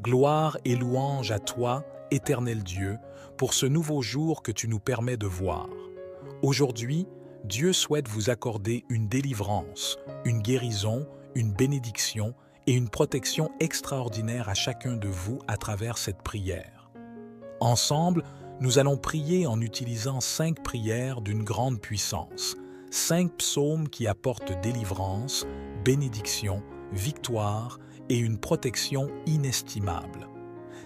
Gloire et louange à toi, éternel Dieu, pour ce nouveau jour que tu nous permets de voir. Aujourd'hui, Dieu souhaite vous accorder une délivrance, une guérison, une bénédiction et une protection extraordinaire à chacun de vous à travers cette prière. Ensemble, nous allons prier en utilisant 5 prières d'une grande puissance, 5 psaumes qui apportent délivrance, bénédiction, victoire et une protection inestimable.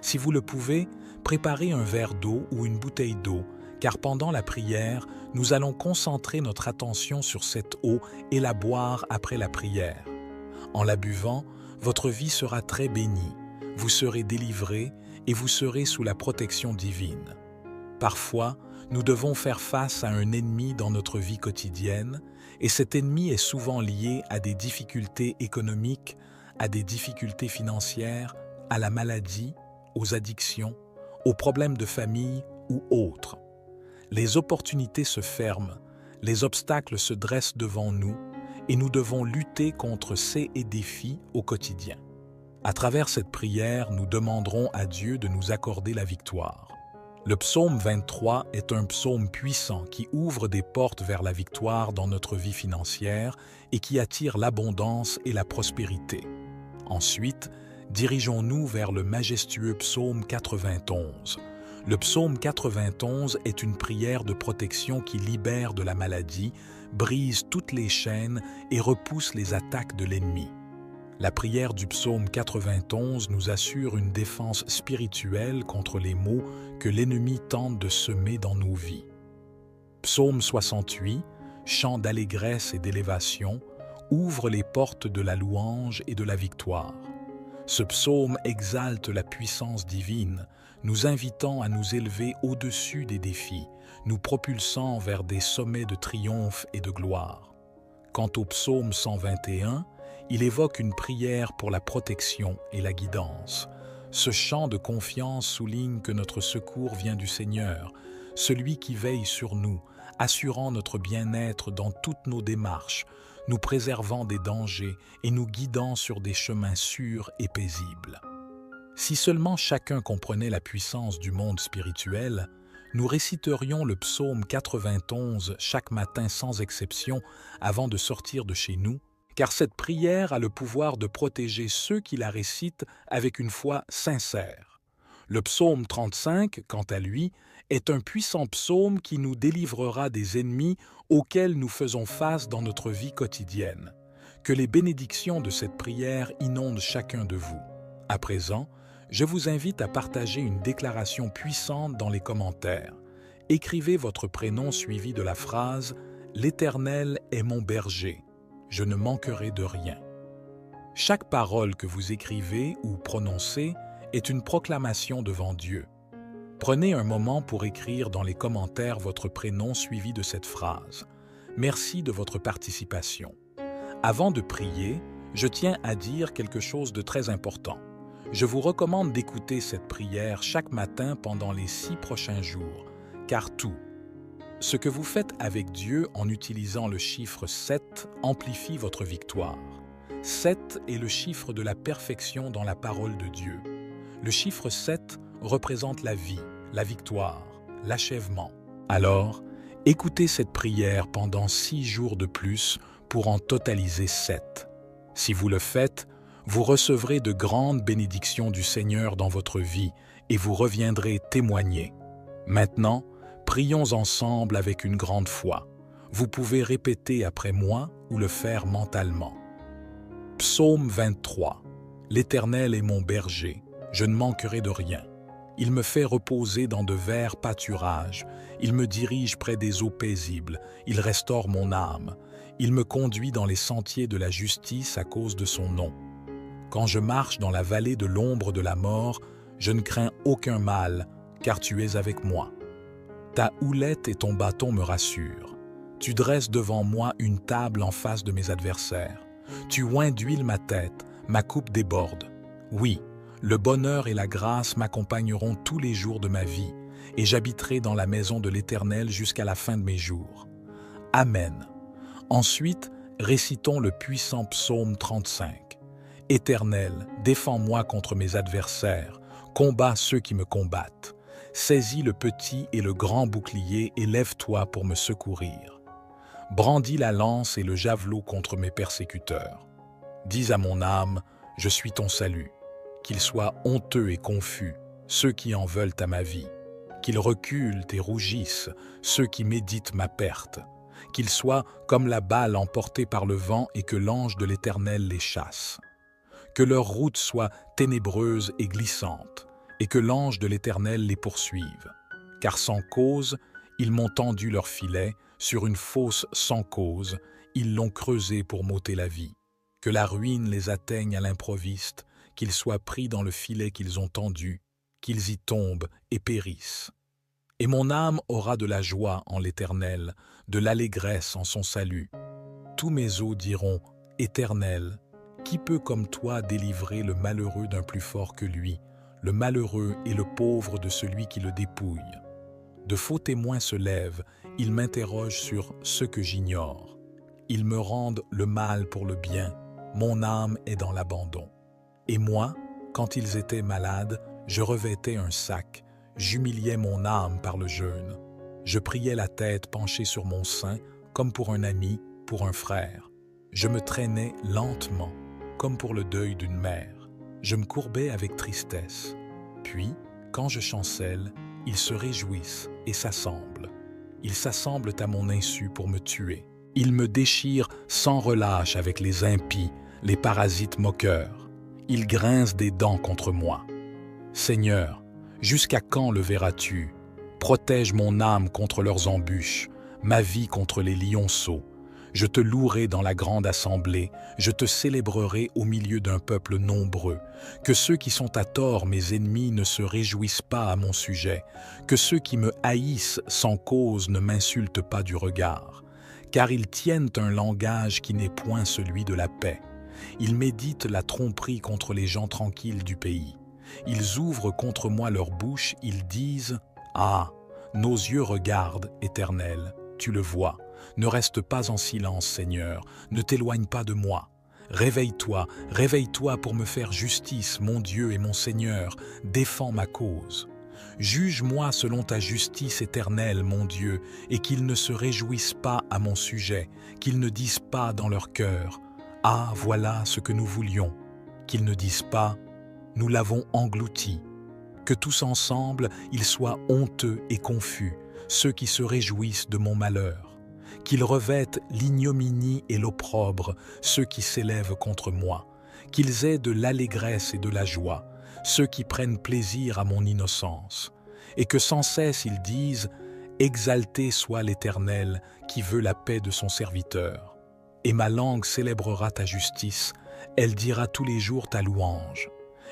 Si vous le pouvez, préparez un verre d'eau ou une bouteille d'eau, car pendant la prière, nous allons concentrer notre attention sur cette eau et la boire après la prière. En la buvant, votre vie sera très bénie, vous serez délivrés et vous serez sous la protection divine. Parfois, nous devons faire face à un ennemi dans notre vie quotidienne, et cet ennemi est souvent lié à des difficultés économiques, à des difficultés financières, à la maladie, aux addictions, aux problèmes de famille ou autres. Les opportunités se ferment, les obstacles se dressent devant nous, et nous devons lutter contre ces défis au quotidien. À travers cette prière, nous demanderons à Dieu de nous accorder la victoire. Le psaume 23 est un psaume puissant qui ouvre des portes vers la victoire dans notre vie financière et qui attire l'abondance et la prospérité. Ensuite, dirigeons-nous vers le majestueux psaume 91. Le psaume 91 est une prière de protection qui libère de la maladie, brise toutes les chaînes et repousse les attaques de l'ennemi. La prière du psaume 91 nous assure une défense spirituelle contre les maux que l'ennemi tente de semer dans nos vies. Psaume 68, chant d'allégresse et d'élévation, ouvre les portes de la louange et de la victoire. Ce psaume exalte la puissance divine, nous invitant à nous élever au-dessus des défis, nous propulsant vers des sommets de triomphe et de gloire. Quant au psaume 121, il évoque une prière pour la protection et la guidance. Ce chant de confiance souligne que notre secours vient du Seigneur, celui qui veille sur nous, assurant notre bien-être dans toutes nos démarches, nous préservant des dangers et nous guidant sur des chemins sûrs et paisibles. Si seulement chacun comprenait la puissance du monde spirituel, nous réciterions le psaume 91 chaque matin sans exception avant de sortir de chez nous, car cette prière a le pouvoir de protéger ceux qui la récitent avec une foi sincère. Le psaume 35, quant à lui, est un puissant psaume qui nous délivrera des ennemis auxquels nous faisons face dans notre vie quotidienne. Que les bénédictions de cette prière inondent chacun de vous. À présent, je vous invite à partager une déclaration puissante dans les commentaires. Écrivez votre prénom suivi de la phrase « L'Éternel est mon berger ». Je ne manquerai de rien. Chaque parole que vous écrivez ou prononcez est une proclamation devant Dieu. Prenez un moment pour écrire dans les commentaires votre prénom suivi de cette phrase. Merci de votre participation. Avant de prier, je tiens à dire quelque chose de très important. Je vous recommande d'écouter cette prière chaque matin pendant les 6 prochains jours, car ce que vous faites avec Dieu en utilisant le chiffre 7 amplifie votre victoire. 7 est le chiffre de la perfection dans la parole de Dieu. Le chiffre 7 représente la vie, la victoire, l'achèvement. Alors, écoutez cette prière pendant 6 jours de plus pour en totaliser 7. Si vous le faites, vous recevrez de grandes bénédictions du Seigneur dans votre vie et vous reviendrez témoigner. Maintenant, prions ensemble avec une grande foi. Vous pouvez répéter après moi ou le faire mentalement. Psaume 23. L'Éternel est mon berger, je ne manquerai de rien. Il me fait reposer dans de verts pâturages, il me dirige près des eaux paisibles, il restaure mon âme, il me conduit dans les sentiers de la justice à cause de son nom. Quand je marche dans la vallée de l'ombre de la mort, je ne crains aucun mal, car tu es avec moi. Ta houlette et ton bâton me rassurent. Tu dresses devant moi une table en face de mes adversaires. Tu oins d'huile ma tête, ma coupe déborde. Oui, le bonheur et la grâce m'accompagneront tous les jours de ma vie, et j'habiterai dans la maison de l'Éternel jusqu'à la fin de mes jours. Amen. Ensuite, récitons le puissant psaume 35. Éternel, défends-moi contre mes adversaires, combats ceux qui me combattent. Saisis le petit et le grand bouclier et lève-toi pour me secourir. Brandis la lance et le javelot contre mes persécuteurs. Dis à mon âme, je suis ton salut. Qu'ils soient honteux et confus, ceux qui en veulent à ma vie. Qu'ils reculent et rougissent, ceux qui méditent ma perte. Qu'ils soient comme la balle emportée par le vent et que l'ange de l'Éternel les chasse. Que leur route soit ténébreuse et glissante, et que l'ange de l'Éternel les poursuive. Car sans cause, ils m'ont tendu leur filet, sur une fosse sans cause, ils l'ont creusé pour m'ôter la vie. Que la ruine les atteigne à l'improviste, qu'ils soient pris dans le filet qu'ils ont tendu, qu'ils y tombent et périssent. Et mon âme aura de la joie en l'Éternel, de l'allégresse en son salut. Tous mes os diront, Éternel, qui peut comme toi délivrer le malheureux d'un plus fort que lui, le malheureux et le pauvre de celui qui le dépouille? De faux témoins se lèvent, ils m'interrogent sur ce que j'ignore. Ils me rendent le mal pour le bien, mon âme est dans l'abandon. Et moi, quand ils étaient malades, je revêtais un sac, j'humiliais mon âme par le jeûne. Je priais la tête penchée sur mon sein, comme pour un ami, pour un frère. Je me traînais lentement, comme pour le deuil d'une mère. Je me courbais avec tristesse. Puis, quand je chancelle, ils se réjouissent et s'assemblent. Ils s'assemblent à mon insu pour me tuer. Ils me déchirent sans relâche avec les impies, les parasites moqueurs. Ils grincent des dents contre moi. Seigneur, jusqu'à quand le verras-tu? Protège mon âme contre leurs embûches, ma vie contre les lionceaux. Je te louerai dans la grande assemblée, je te célébrerai au milieu d'un peuple nombreux. Que ceux qui sont à tort, mes ennemis, ne se réjouissent pas à mon sujet. Que ceux qui me haïssent sans cause ne m'insultent pas du regard. Car ils tiennent un langage qui n'est point celui de la paix. Ils méditent la tromperie contre les gens tranquilles du pays. Ils ouvrent contre moi leur bouche, ils disent « Ah, nos yeux regardent, Éternel, tu le vois. Ne reste pas en silence, Seigneur, ne t'éloigne pas de moi. Réveille-toi, réveille-toi pour me faire justice, mon Dieu et mon Seigneur, défends ma cause. Juge-moi selon ta justice éternelle, mon Dieu, et qu'ils ne se réjouissent pas à mon sujet, qu'ils ne disent pas dans leur cœur « Ah, voilà ce que nous voulions », qu'ils ne disent pas « Nous l'avons englouti ». Que tous ensemble, ils soient honteux et confus, ceux qui se réjouissent de mon malheur. Qu'ils revêtent l'ignominie et l'opprobre, ceux qui s'élèvent contre moi. Qu'ils aient de l'allégresse et de la joie, ceux qui prennent plaisir à mon innocence. Et que sans cesse ils disent « Exalté soit l'Éternel, qui veut la paix de son serviteur. » Et ma langue célébrera ta justice, elle dira tous les jours ta louange.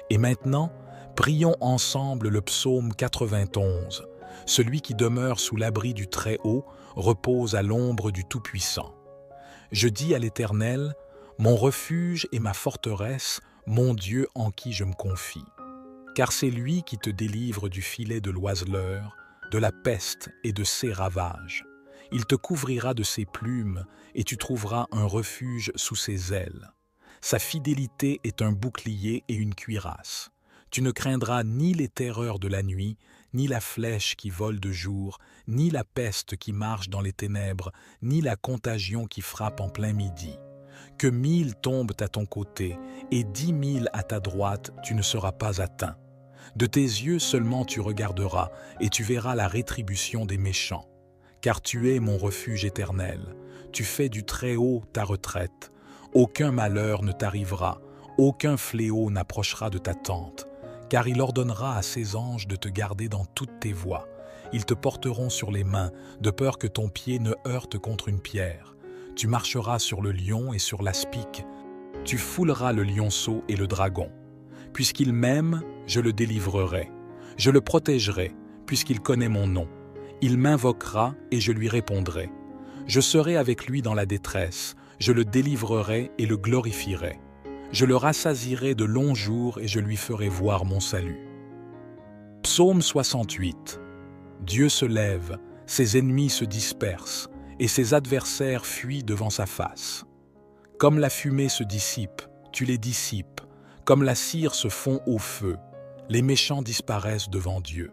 Et maintenant, prions ensemble le psaume 91. Celui qui demeure sous l'abri du Très-Haut repose à l'ombre du Tout-Puissant. Je dis à l'Éternel, mon refuge et ma forteresse, mon Dieu en qui je me confie. Car c'est lui qui te délivre du filet de l'oiseleur, de la peste et de ses ravages. Il te couvrira de ses plumes et tu trouveras un refuge sous ses ailes. Sa fidélité est un bouclier et une cuirasse. Tu ne craindras ni les terreurs de la nuit, ni la flèche qui vole de jour, ni la peste qui marche dans les ténèbres, ni la contagion qui frappe en plein midi. Que 1000 tombent à ton côté et 10 000 à ta droite, tu ne seras pas atteint. De tes yeux seulement tu regarderas et tu verras la rétribution des méchants. Car tu es mon refuge éternel, tu fais du Très-Haut ta retraite. Aucun malheur ne t'arrivera, aucun fléau n'approchera de ta tente. Car il ordonnera à ses anges de te garder dans toutes tes voies. Ils te porteront sur les mains, de peur que ton pied ne heurte contre une pierre. Tu marcheras sur le lion et sur l'aspic. Tu fouleras le lionceau et le dragon. Puisqu'il m'aime, je le délivrerai. Je le protégerai, puisqu'il connaît mon nom. Il m'invoquera et je lui répondrai. Je serai avec lui dans la détresse. Je le délivrerai et le glorifierai. Je le rassasierai de longs jours et je lui ferai voir mon salut. Psaume 68. Dieu se lève, ses ennemis se dispersent, et ses adversaires fuient devant sa face. Comme la fumée se dissipe, tu les dissipes, Comme la cire se fond au feu, les méchants disparaissent devant Dieu.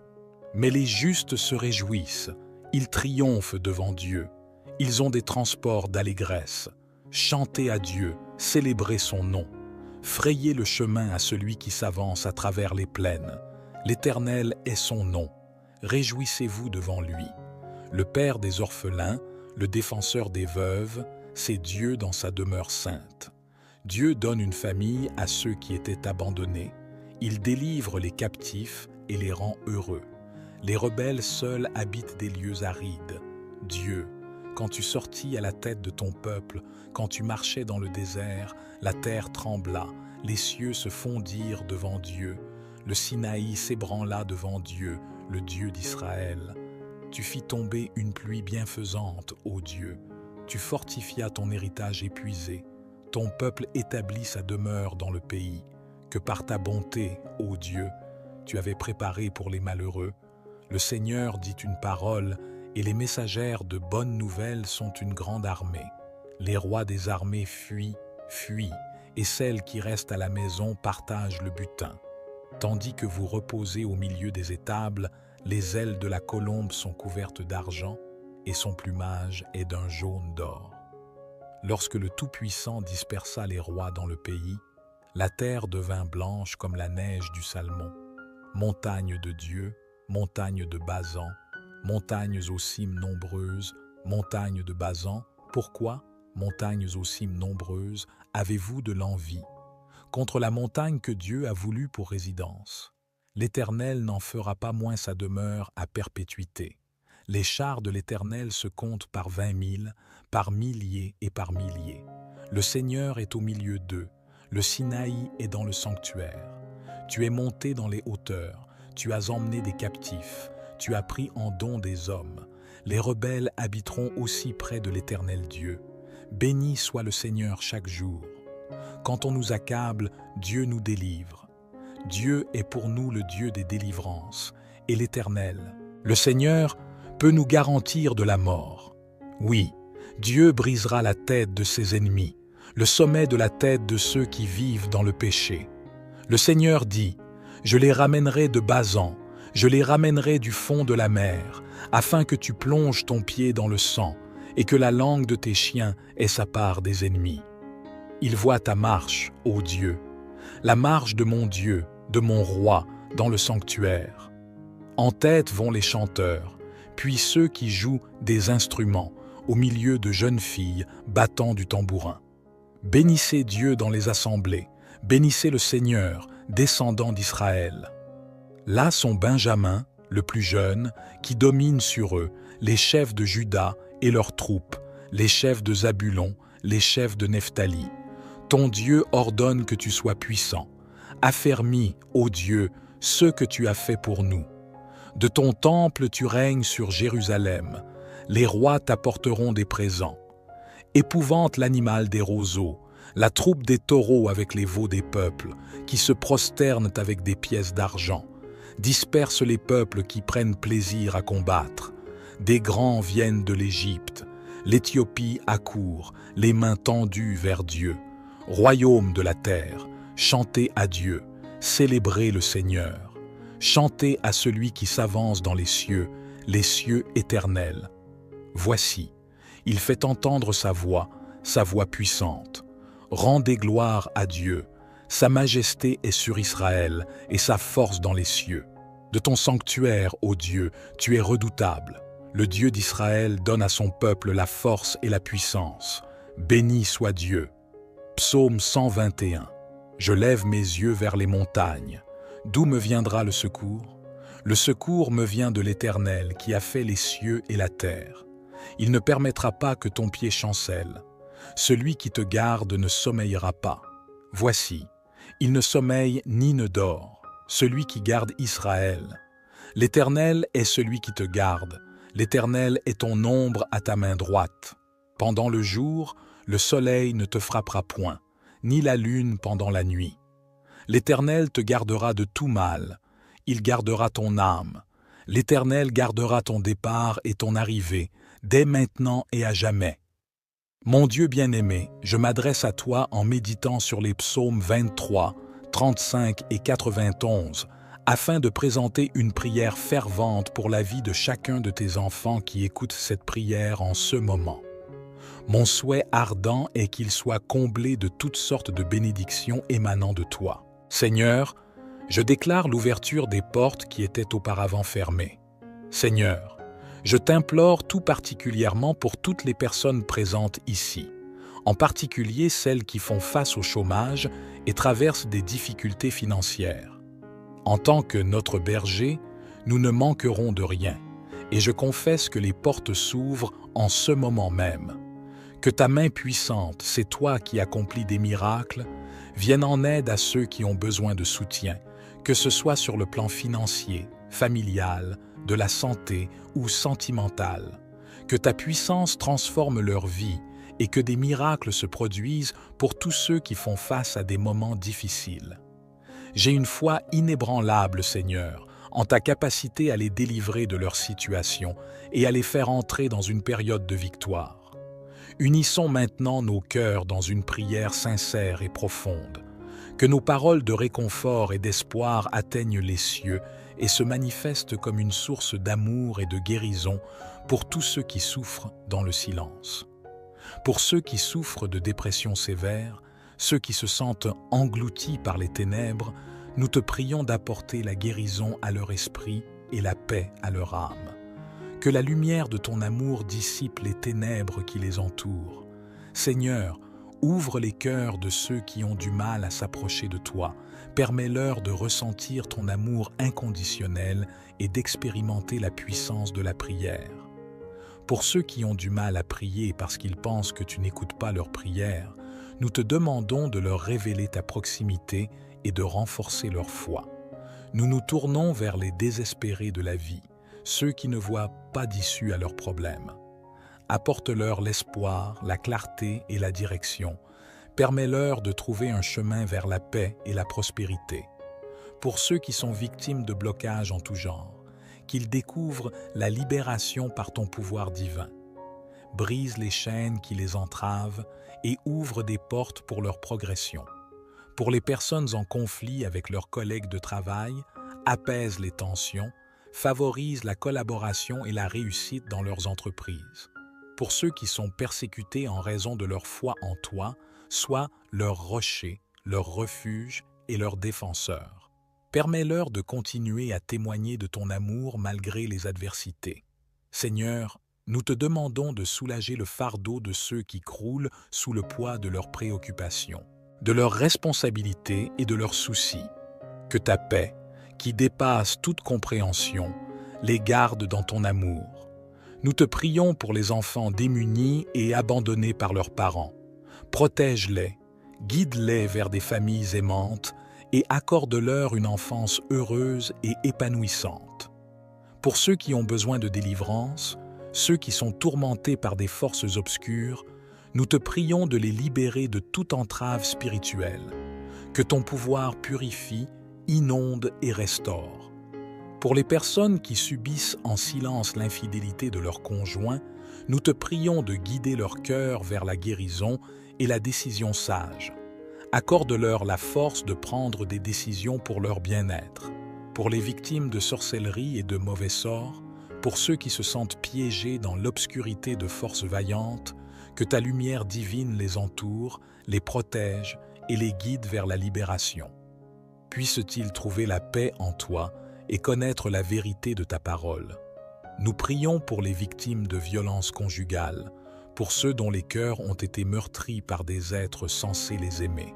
Mais les justes se réjouissent, ils triomphent devant Dieu. Ils ont des transports d'allégresse. Chantez à Dieu, célébrez son nom. Frayez le chemin à celui qui s'avance à travers les plaines. L'Éternel est son nom. Réjouissez-vous devant lui. Le Père des orphelins, le défenseur des veuves, c'est Dieu dans sa demeure sainte. Dieu donne une famille à ceux qui étaient abandonnés. Il délivre les captifs et les rend heureux. Les rebelles seuls habitent des lieux arides. Dieu, quand tu sortis à la tête de ton peuple, quand tu marchais dans le désert, la terre trembla, les cieux se fondirent devant Dieu, le Sinaï s'ébranla devant Dieu, le Dieu d'Israël. Tu fis tomber une pluie bienfaisante, ô Dieu. Tu fortifias ton héritage épuisé. Ton peuple établit sa demeure dans le pays, que par ta bonté, ô Dieu, tu avais préparé pour les malheureux. Le Seigneur dit une parole, et les messagères de bonnes nouvelles sont une grande armée. Les rois des armées fuient, et celles qui restent à la maison partagent le butin. Tandis que vous reposez au milieu des étables, les ailes de la colombe sont couvertes d'argent, et son plumage est d'un jaune d'or. Lorsque le Tout-Puissant dispersa les rois dans le pays, la terre devint blanche comme la neige du Salmon. Montagne de Dieu, montagne de Basan, montagnes aux cimes nombreuses, montagnes de Basan, pourquoi, montagnes aux cimes nombreuses, avez-vous de l'envie contre la montagne que Dieu a voulu pour résidence? L'Éternel n'en fera pas moins sa demeure à perpétuité. Les chars de l'Éternel se comptent par 20 000, par milliers et par milliers. Le Seigneur est au milieu d'eux, le Sinaï est dans le sanctuaire. Tu es monté dans les hauteurs, tu as emmené des captifs, tu as pris en don des hommes. Les rebelles habiteront aussi près de l'Éternel Dieu. Béni soit le Seigneur chaque jour. Quand on nous accable, Dieu nous délivre. Dieu est pour nous le Dieu des délivrances, et l'Éternel, le Seigneur, peut nous garantir de la mort. Oui, Dieu brisera la tête de ses ennemis, le sommet de la tête de ceux qui vivent dans le péché. Le Seigneur dit, « Je les ramènerai de Basan, je les ramènerai du fond de la mer, afin que tu plonges ton pied dans le sang, et que la langue de tes chiens ait sa part des ennemis. » Il voit ta marche, ô Dieu, la marche de mon Dieu, de mon roi, dans le sanctuaire. En tête vont les chanteurs, puis ceux qui jouent des instruments, au milieu de jeunes filles battant du tambourin. Bénissez Dieu dans les assemblées, bénissez le Seigneur, descendant d'Israël. Là sont Benjamin, le plus jeune, qui domine sur eux, les chefs de Juda et leurs troupes, les chefs de Zabulon, les chefs de Nephtali. Ton Dieu ordonne que tu sois puissant. Affermis, ô Dieu, ce que tu as fait pour nous. De ton temple tu règnes sur Jérusalem. Les rois t'apporteront des présents. Épouvante l'animal des roseaux, la troupe des taureaux avec les veaux des peuples, qui se prosternent avec des pièces d'argent. Disperse les peuples qui prennent plaisir à combattre. Des grands viennent de l'Égypte. L'Éthiopie accourt, les mains tendues vers Dieu. Royaume de la terre, chantez à Dieu, célébrez le Seigneur. Chantez à celui qui s'avance dans les cieux éternels. Voici, il fait entendre sa voix puissante. Rendez gloire à Dieu, sa majesté est sur Israël et sa force dans les cieux. De ton sanctuaire, ô Dieu, tu es redoutable. Le Dieu d'Israël donne à son peuple la force et la puissance. Béni soit Dieu. Psaume 121. Je lève mes yeux vers les montagnes. D'où me viendra le secours? Le secours me vient de l'Éternel qui a fait les cieux et la terre. Il ne permettra pas que ton pied chancelle. Celui qui te garde ne sommeillera pas. Voici, il ne sommeille ni ne dort, celui qui garde Israël. L'Éternel est celui qui te garde. L'Éternel est ton ombre à ta main droite. Pendant le jour, le soleil ne te frappera point, ni la lune pendant la nuit. L'Éternel te gardera de tout mal, il gardera ton âme. L'Éternel gardera ton départ et ton arrivée, dès maintenant et à jamais. Mon Dieu bien-aimé, je m'adresse à toi en méditant sur les psaumes 23, 35 et 91, afin de présenter une prière fervente pour la vie de chacun de tes enfants qui écoutent cette prière en ce moment. Mon souhait ardent est qu'ils soient comblés de toutes sortes de bénédictions émanant de toi. Seigneur, je déclare l'ouverture des portes qui étaient auparavant fermées. Seigneur, je t'implore tout particulièrement pour toutes les personnes présentes ici, en particulier celles qui font face au chômage et traversent des difficultés financières. En tant que notre berger, nous ne manquerons de rien, et je confesse que les portes s'ouvrent en ce moment même. Que ta main puissante, c'est toi qui accomplis des miracles, vienne en aide à ceux qui ont besoin de soutien, que ce soit sur le plan financier, familial, de la santé ou sentimental. Que ta puissance transforme leur vie et que des miracles se produisent pour tous ceux qui font face à des moments difficiles. J'ai une foi inébranlable, Seigneur, en ta capacité à les délivrer de leur situation et à les faire entrer dans une période de victoire. Unissons maintenant nos cœurs dans une prière sincère et profonde. Que nos paroles de réconfort et d'espoir atteignent les cieux et se manifestent comme une source d'amour et de guérison pour tous ceux qui souffrent dans le silence. Pour ceux qui souffrent de dépression sévère, ceux qui se sentent engloutis par les ténèbres, nous te prions d'apporter la guérison à leur esprit et la paix à leur âme. Que la lumière de ton amour dissipe les ténèbres qui les entourent. Seigneur, ouvre les cœurs de ceux qui ont du mal à s'approcher de toi. Permets-leur de ressentir ton amour inconditionnel et d'expérimenter la puissance de la prière. Pour ceux qui ont du mal à prier parce qu'ils pensent que tu n'écoutes pas leurs prières, nous te demandons de leur révéler ta proximité et de renforcer leur foi. Nous nous tournons vers les désespérés de la vie, ceux qui ne voient pas d'issue à leurs problèmes. Apporte-leur l'espoir, la clarté et la direction. Permets-leur de trouver un chemin vers la paix et la prospérité. Pour ceux qui sont victimes de blocages en tout genre, qu'ils découvrent la libération par ton pouvoir divin. Brise les chaînes qui les entravent et ouvre des portes pour leur progression. Pour les personnes en conflit avec leurs collègues de travail, apaise les tensions, favorise la collaboration et la réussite dans leurs entreprises. Pour ceux qui sont persécutés en raison de leur foi en toi, sois leur rocher, leur refuge et leur défenseur. Permets-leur de continuer à témoigner de ton amour malgré les adversités. Seigneur, nous te demandons de soulager le fardeau de ceux qui croulent sous le poids de leurs préoccupations, de leurs responsabilités et de leurs soucis. Que ta paix, qui dépasse toute compréhension, les garde dans ton amour. Nous te prions pour les enfants démunis et abandonnés par leurs parents. Protège-les, guide-les vers des familles aimantes et accorde-leur une enfance heureuse et épanouissante. Pour ceux qui ont besoin de délivrance, ceux qui sont tourmentés par des forces obscures, nous te prions de les libérer de toute entrave spirituelle. Que ton pouvoir purifie, inonde et restaure. Pour les personnes qui subissent en silence l'infidélité de leur conjoint, nous te prions de guider leur cœur vers la guérison et la décision sage. Accorde-leur la force de prendre des décisions pour leur bien-être. Pour les victimes de sorcellerie et de mauvais sorts, pour ceux qui se sentent piégés dans l'obscurité de forces vaillantes, que ta lumière divine les entoure, les protège et les guide vers la libération. Puissent-ils trouver la paix en toi et connaître la vérité de ta parole. Nous prions pour les victimes de violences conjugales, pour ceux dont les cœurs ont été meurtris par des êtres censés les aimer.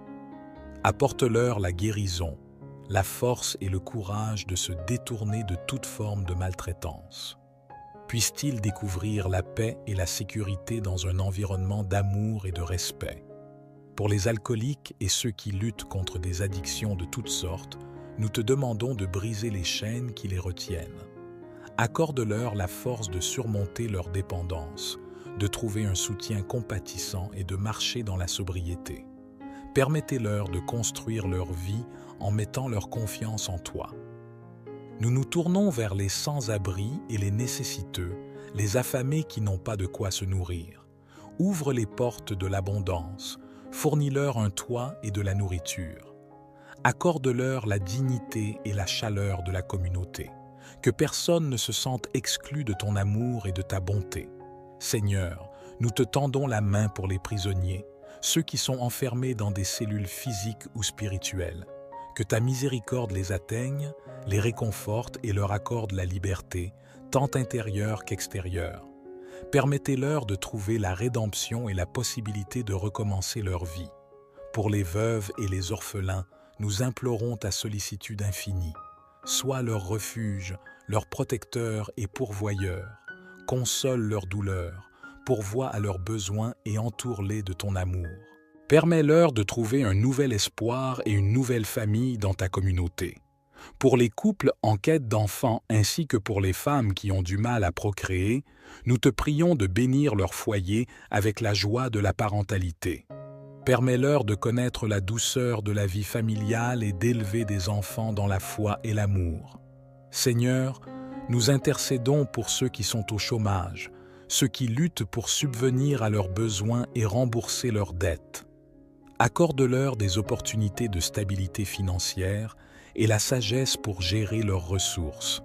Apporte-leur la guérison, la force et le courage de se détourner de toute forme de maltraitance. Puissent-ils découvrir la paix et la sécurité dans un environnement d'amour et de respect. Pour les alcooliques et ceux qui luttent contre des addictions de toutes sortes, nous te demandons de briser les chaînes qui les retiennent. Accorde-leur la force de surmonter leur dépendance, de trouver un soutien compatissant et de marcher dans la sobriété. Permettez-leur de construire leur vie en mettant leur confiance en toi. Nous nous tournons vers les sans-abri et les nécessiteux, les affamés qui n'ont pas de quoi se nourrir. Ouvre les portes de l'abondance, fournis-leur un toit et de la nourriture. Accorde-leur la dignité et la chaleur de la communauté. Que personne ne se sente exclu de ton amour et de ta bonté. Seigneur, nous te tendons la main pour les prisonniers, ceux qui sont enfermés dans des cellules physiques ou spirituelles. Que ta miséricorde les atteigne, les réconforte et leur accorde la liberté, tant intérieure qu'extérieure. Permettez-leur de trouver la rédemption et la possibilité de recommencer leur vie. Pour les veuves et les orphelins, nous implorons ta sollicitude infinie. Sois leur refuge, leur protecteur et pourvoyeur. Console leurs douleurs, pourvois à leurs besoins et entoure-les de ton amour. Permets-leur de trouver un nouvel espoir et une nouvelle famille dans ta communauté. Pour les couples en quête d'enfants ainsi que pour les femmes qui ont du mal à procréer, nous te prions de bénir leur foyer avec la joie de la parentalité. Permets-leur de connaître la douceur de la vie familiale et d'élever des enfants dans la foi et l'amour. Seigneur, nous intercédons pour ceux qui sont au chômage, ceux qui luttent pour subvenir à leurs besoins et rembourser leurs dettes. Accorde-leur des opportunités de stabilité financière et la sagesse pour gérer leurs ressources.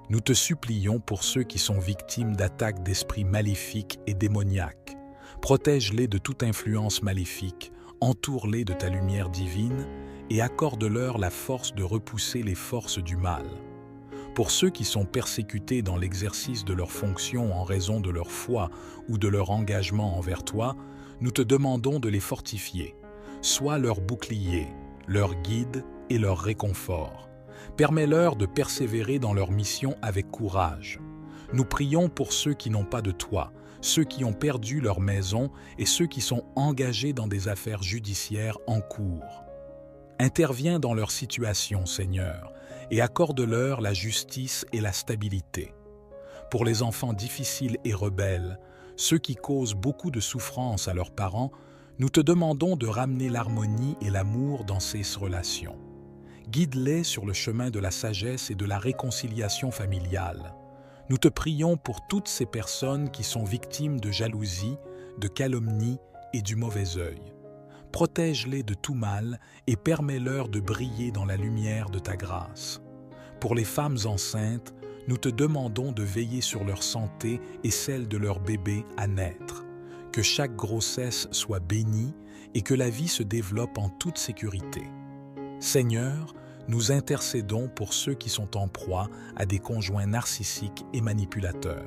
Nous te supplions pour ceux qui sont victimes d'attaques d'esprits maléfiques et démoniaques. Protège-les de toute influence maléfique, entoure-les de ta lumière divine et accorde-leur la force de repousser les forces du mal. Pour ceux qui sont persécutés dans l'exercice de leurs fonctions en raison de leur foi ou de leur engagement envers toi, nous te demandons de les fortifier. Sois leur bouclier, leur guide et leur réconfort. Permets-leur de persévérer dans leur mission avec courage. Nous prions pour ceux qui n'ont pas de toi, ceux qui ont perdu leur maison et ceux qui sont engagés dans des affaires judiciaires en cours. Interviens dans leur situation, Seigneur, et accorde-leur la justice et la stabilité. Pour les enfants difficiles et rebelles, ceux qui causent beaucoup de souffrance à leurs parents, nous te demandons de ramener l'harmonie et l'amour dans ces relations. Guide-les sur le chemin de la sagesse et de la réconciliation familiale. Nous te prions pour toutes ces personnes qui sont victimes de jalousie, de calomnie et du mauvais œil. Protège-les de tout mal et permets-leur de briller dans la lumière de ta grâce. Pour les femmes enceintes, nous te demandons de veiller sur leur santé et celle de leur bébé à naître. Que chaque grossesse soit bénie et que la vie se développe en toute sécurité. Seigneur, nous intercédons pour ceux qui sont en proie à des conjoints narcissiques et manipulateurs.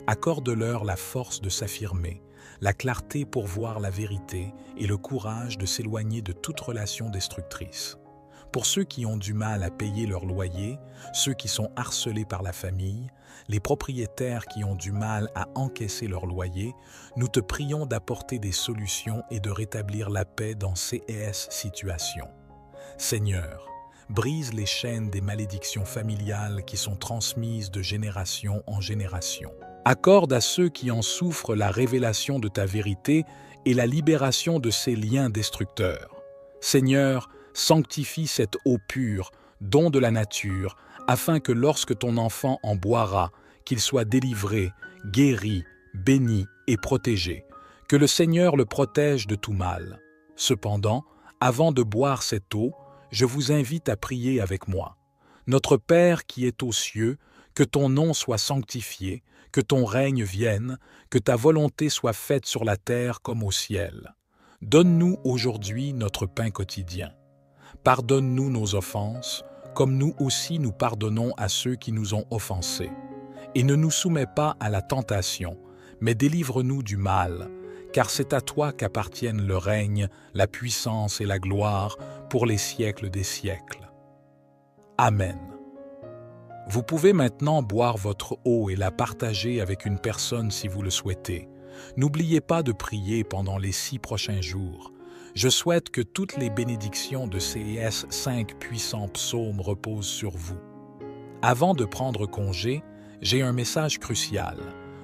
Accorde-leur la force de s'affirmer, la clarté pour voir la vérité et le courage de s'éloigner de toute relation destructrice. Pour ceux qui ont du mal à payer leur loyer, ceux qui sont harcelés par la famille, les propriétaires qui ont du mal à encaisser leur loyer, nous te prions d'apporter des solutions et de rétablir la paix dans ces situations. Seigneur, brise les chaînes des malédictions familiales qui sont transmises de génération en génération. Accorde à ceux qui en souffrent la révélation de ta vérité et la libération de ces liens destructeurs. Seigneur, sanctifie cette eau pure, don de la nature, afin que lorsque ton enfant en boira, qu'il soit délivré, guéri, béni et protégé. Que le Seigneur le protège de tout mal. Cependant, avant de boire cette eau, je vous invite à prier avec moi. Notre Père qui est aux cieux, que ton nom soit sanctifié, que ton règne vienne, que ta volonté soit faite sur la terre comme au ciel. Donne-nous aujourd'hui notre pain quotidien. Pardonne-nous nos offenses, comme nous aussi nous pardonnons à ceux qui nous ont offensés. Et ne nous soumets pas à la tentation, mais délivre-nous du mal, car c'est à toi qu'appartiennent le règne, la puissance et la gloire pour les siècles des siècles. Amen. Vous pouvez maintenant boire votre eau et la partager avec une personne si vous le souhaitez. N'oubliez pas de prier pendant les 6 prochains jours. Je souhaite que toutes les bénédictions de ces 5 puissants psaumes reposent sur vous. Avant de prendre congé, j'ai un message crucial.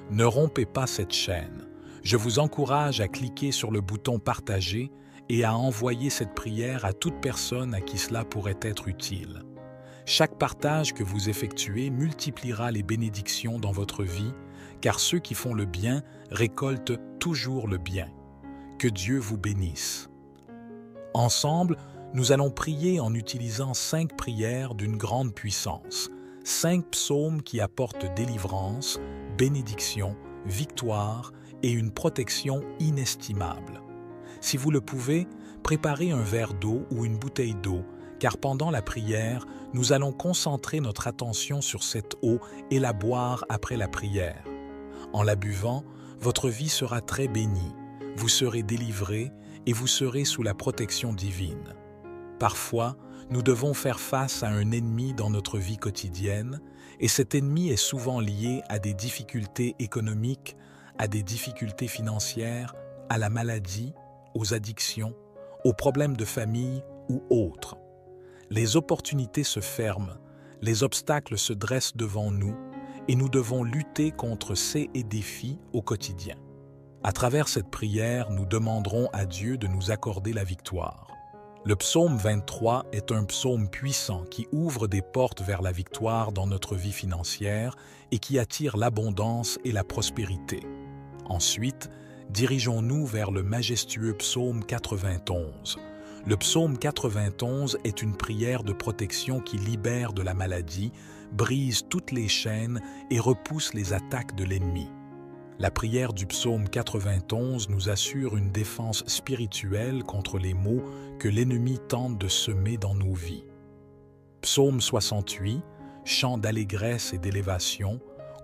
Ne rompez pas cette chaîne. Je vous encourage à cliquer sur le bouton « Partager » et à envoyer cette prière à toute personne à qui cela pourrait être utile. Chaque partage que vous effectuez multipliera les bénédictions dans votre vie, car ceux qui font le bien récoltent toujours le bien. Que Dieu vous bénisse. Ensemble, Nous allons prier en utilisant 5 prières d'une grande puissance, 5 psaumes qui apportent délivrance, bénédiction, victoire et une protection inestimable. Si vous le pouvez, préparez un verre d'eau ou une bouteille d'eau, car pendant la prière, nous allons concentrer notre attention sur cette eau et la boire après la prière. En la buvant, votre vie sera très bénie, vous serez délivrés et vous serez sous la protection divine. Parfois, nous devons faire face à un ennemi dans notre vie quotidienne, et cet ennemi est souvent lié à des difficultés économiques, à des difficultés financières, à la maladie, aux addictions, aux problèmes de famille ou autres. Les opportunités se ferment, les obstacles se dressent devant nous, et nous devons lutter contre ces défis au quotidien. À travers cette prière, nous demanderons à Dieu de nous accorder la victoire. Le psaume 23 est un psaume puissant qui ouvre des portes vers la victoire dans notre vie financière et qui attire l'abondance et la prospérité. Ensuite, dirigeons-nous vers le majestueux psaume 91. Le psaume 91 est une prière de protection qui libère de la maladie, brise toutes les chaînes et repousse les attaques de l'ennemi. La prière du psaume 91 nous assure une défense spirituelle contre les maux que l'ennemi tente de semer dans nos vies. Psaume 68, chant d'allégresse et d'élévation,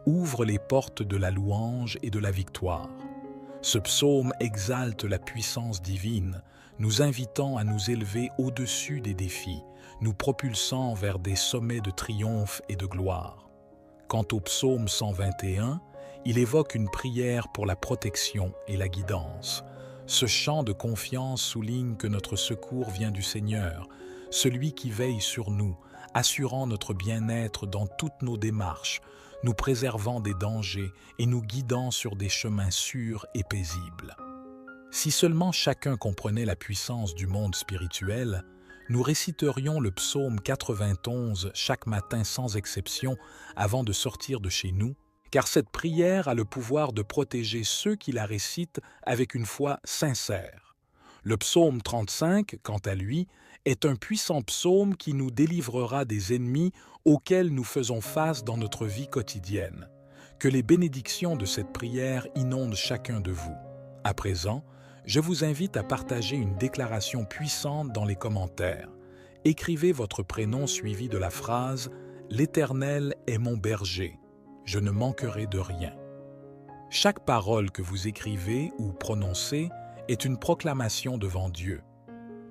ouvre les portes de la louange et de la victoire. Ce psaume exalte la puissance divine, nous invitant à nous élever au-dessus des défis, nous propulsant vers des sommets de triomphe et de gloire. Quant au psaume 121, il évoque une prière pour la protection et la guidance. Ce chant de confiance souligne que notre secours vient du Seigneur, celui qui veille sur nous, assurant notre bien-être dans toutes nos démarches, nous préservant des dangers et nous guidant sur des chemins sûrs et paisibles. Si seulement chacun comprenait la puissance du monde spirituel, nous réciterions le psaume 91 chaque matin sans exception avant de sortir de chez nous, car cette prière a le pouvoir de protéger ceux qui la récitent avec une foi sincère. Le psaume 35, quant à lui, est un puissant psaume qui nous délivrera des ennemis auxquels nous faisons face dans notre vie quotidienne. Que les bénédictions de cette prière inondent chacun de vous. À présent, je vous invite à partager une déclaration puissante dans les commentaires. Écrivez votre prénom suivi de la phrase « L'Éternel est mon berger. Je ne manquerai de rien ». Chaque parole que vous écrivez ou prononcez est une proclamation devant Dieu.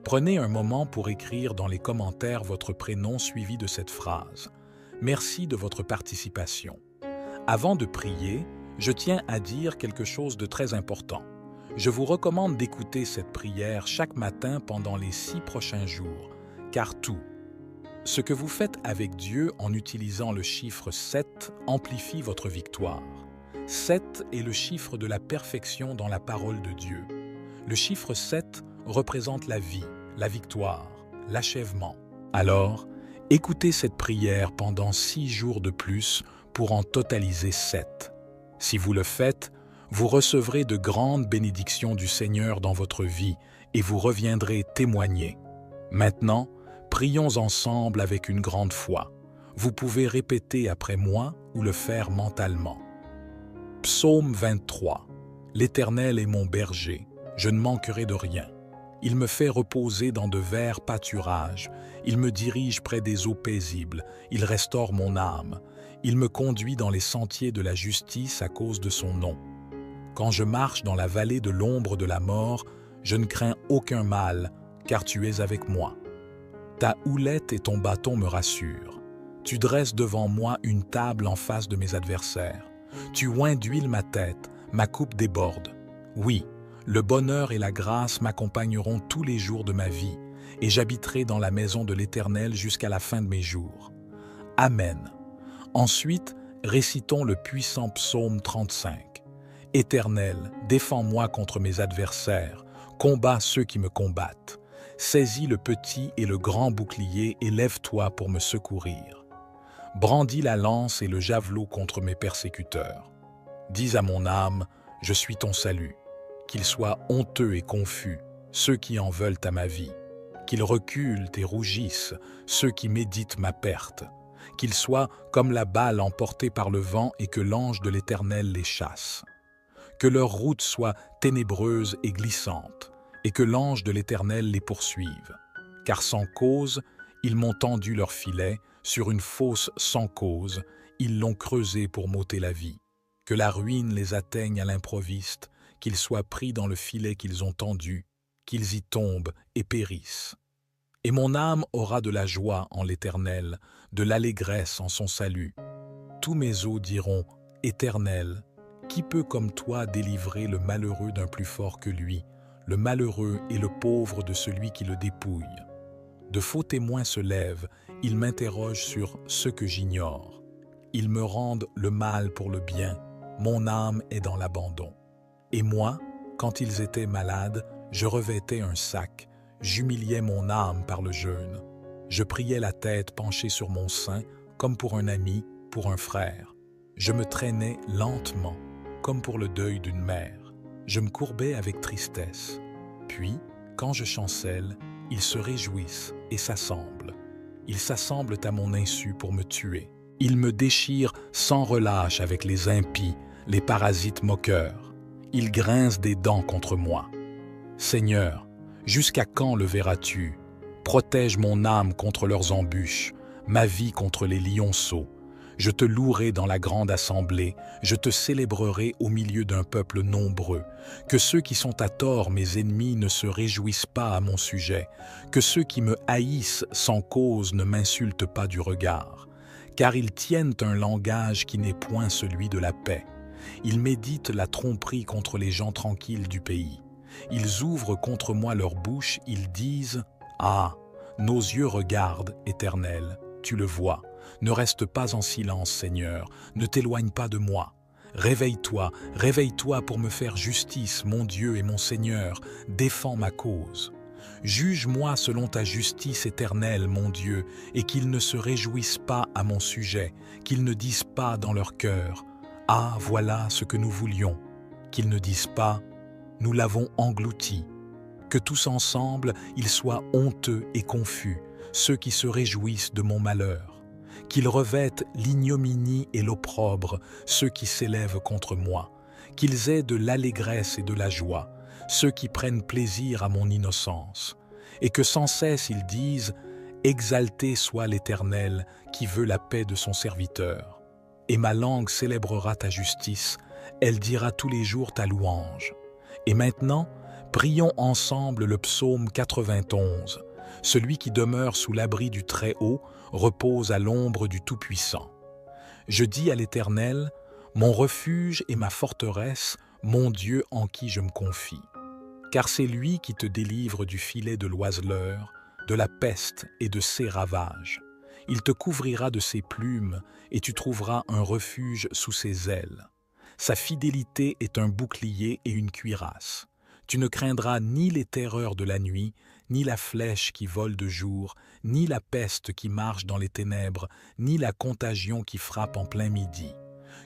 Prenez un moment pour écrire dans les commentaires votre prénom suivi de cette phrase. Merci de votre participation. Avant de prier, je tiens à dire quelque chose de très important. Je vous recommande d'écouter cette prière chaque matin pendant les 6 prochains jours, car tout ce que vous faites avec Dieu en utilisant le chiffre 7 amplifie votre victoire. 7 est le chiffre de la perfection dans la parole de Dieu. Le chiffre 7 représente la vie, la victoire, l'achèvement. Alors, écoutez cette prière pendant 6 jours de plus pour en totaliser 7. Si vous le faites, vous recevrez de grandes bénédictions du Seigneur dans votre vie et vous reviendrez témoigner. Maintenant, prions ensemble avec une grande foi. Vous pouvez répéter après moi ou le faire mentalement. Psaume 23. L'Éternel est mon berger, je ne manquerai de rien. Il me fait reposer dans de verts pâturages, il me dirige près des eaux paisibles, il restaure mon âme, il me conduit dans les sentiers de la justice à cause de son nom. Quand je marche dans la vallée de l'ombre de la mort, je ne crains aucun mal, car tu es avec moi. Ta houlette et ton bâton me rassurent. Tu dresses devant moi une table en face de mes adversaires. Tu oins d'huile ma tête, ma coupe déborde. Oui, le bonheur et la grâce m'accompagneront tous les jours de ma vie, et j'habiterai dans la maison de l'Éternel jusqu'à la fin de mes jours. Amen. Ensuite, récitons le puissant psaume 35. Éternel, défends-moi contre mes adversaires, combats ceux qui me combattent. Saisis le petit et le grand bouclier et lève-toi pour me secourir. Brandis la lance et le javelot contre mes persécuteurs. Dis à mon âme, je suis ton salut. Qu'ils soient honteux et confus, ceux qui en veulent à ma vie. qu'ils reculent et rougissent, ceux qui méditent ma perte, qu'ils soient comme la balle emportée par le vent et que l'ange de l'Éternel les chasse. Que leur route soit ténébreuse et glissante, et que l'ange de l'Éternel les poursuive. Car sans cause, ils m'ont tendu leur filet, sur une fosse sans cause, ils l'ont creusé pour m'ôter la vie. Que la ruine les atteigne à l'improviste, qu'ils soient pris dans le filet qu'ils ont tendu, qu'ils y tombent et périssent. Et mon âme aura de la joie en l'Éternel, de l'allégresse en son salut. Tous mes os diront, Éternel, qui peut comme toi délivrer le malheureux d'un plus fort que lui, le malheureux et le pauvre de celui qui le dépouille? De faux témoins se lèvent, ils m'interrogent sur ce que j'ignore. Ils me rendent le mal pour le bien, mon âme est dans l'abandon. Et moi, quand ils étaient malades, je revêtais un sac, j'humiliais mon âme par le jeûne. Je priais la tête penchée sur mon sein, comme pour un ami, pour un frère. Je me traînais lentement, comme pour le deuil d'une mère. Je me courbais avec tristesse. Puis, quand je chancelle, ils se réjouissent et s'assemblent. Ils s'assemblent à mon insu pour me tuer. Ils me déchirent sans relâche avec les impies, les parasites moqueurs. Ils grincent des dents contre moi. Seigneur, jusqu'à quand le verras-tu? Protège mon âme contre leurs embûches, ma vie contre les lionceaux. Je te louerai dans la grande assemblée, je te célébrerai au milieu d'un peuple nombreux. Que ceux qui sont à tort, mes ennemis, ne se réjouissent pas à mon sujet. Que ceux qui me haïssent sans cause ne m'insultent pas du regard. Car ils tiennent un langage qui n'est point celui de la paix. Ils méditent la tromperie contre les gens tranquilles du pays. Ils ouvrent contre moi leur bouche, ils disent « Ah, nos yeux regardent, Éternel, tu le vois. Ne reste pas en silence, Seigneur, ne t'éloigne pas de moi. Réveille-toi, réveille-toi pour me faire justice, mon Dieu et mon Seigneur, défends ma cause. Juge-moi selon ta justice éternelle, mon Dieu, et qu'ils ne se réjouissent pas à mon sujet, qu'ils ne disent pas dans leur cœur « Ah, voilà ce que nous voulions », qu'ils ne disent pas « Nous l'avons englouti ». Que tous ensemble, ils soient honteux et confus, ceux qui se réjouissent de mon malheur. Qu'ils revêtent l'ignominie et l'opprobre, ceux qui s'élèvent contre moi. Qu'ils aient de l'allégresse et de la joie, ceux qui prennent plaisir à mon innocence. Et que sans cesse ils disent « Exalté soit l'Éternel, qui veut la paix de son serviteur. » Et ma langue célébrera ta justice, elle dira tous les jours ta louange. Et maintenant, prions ensemble le psaume 91. Celui qui demeure sous l'abri du Très-Haut repose à l'ombre du Tout-Puissant. Je dis à l'Éternel, mon refuge et ma forteresse, mon Dieu en qui je me confie. Car c'est lui qui te délivre du filet de l'oiseleur, de la peste et de ses ravages. Il te couvrira de ses plumes et tu trouveras un refuge sous ses ailes. Sa fidélité est un bouclier et une cuirasse. Tu ne craindras ni les terreurs de la nuit, ni la flèche qui vole de jour, ni la peste qui marche dans les ténèbres, ni la contagion qui frappe en plein midi.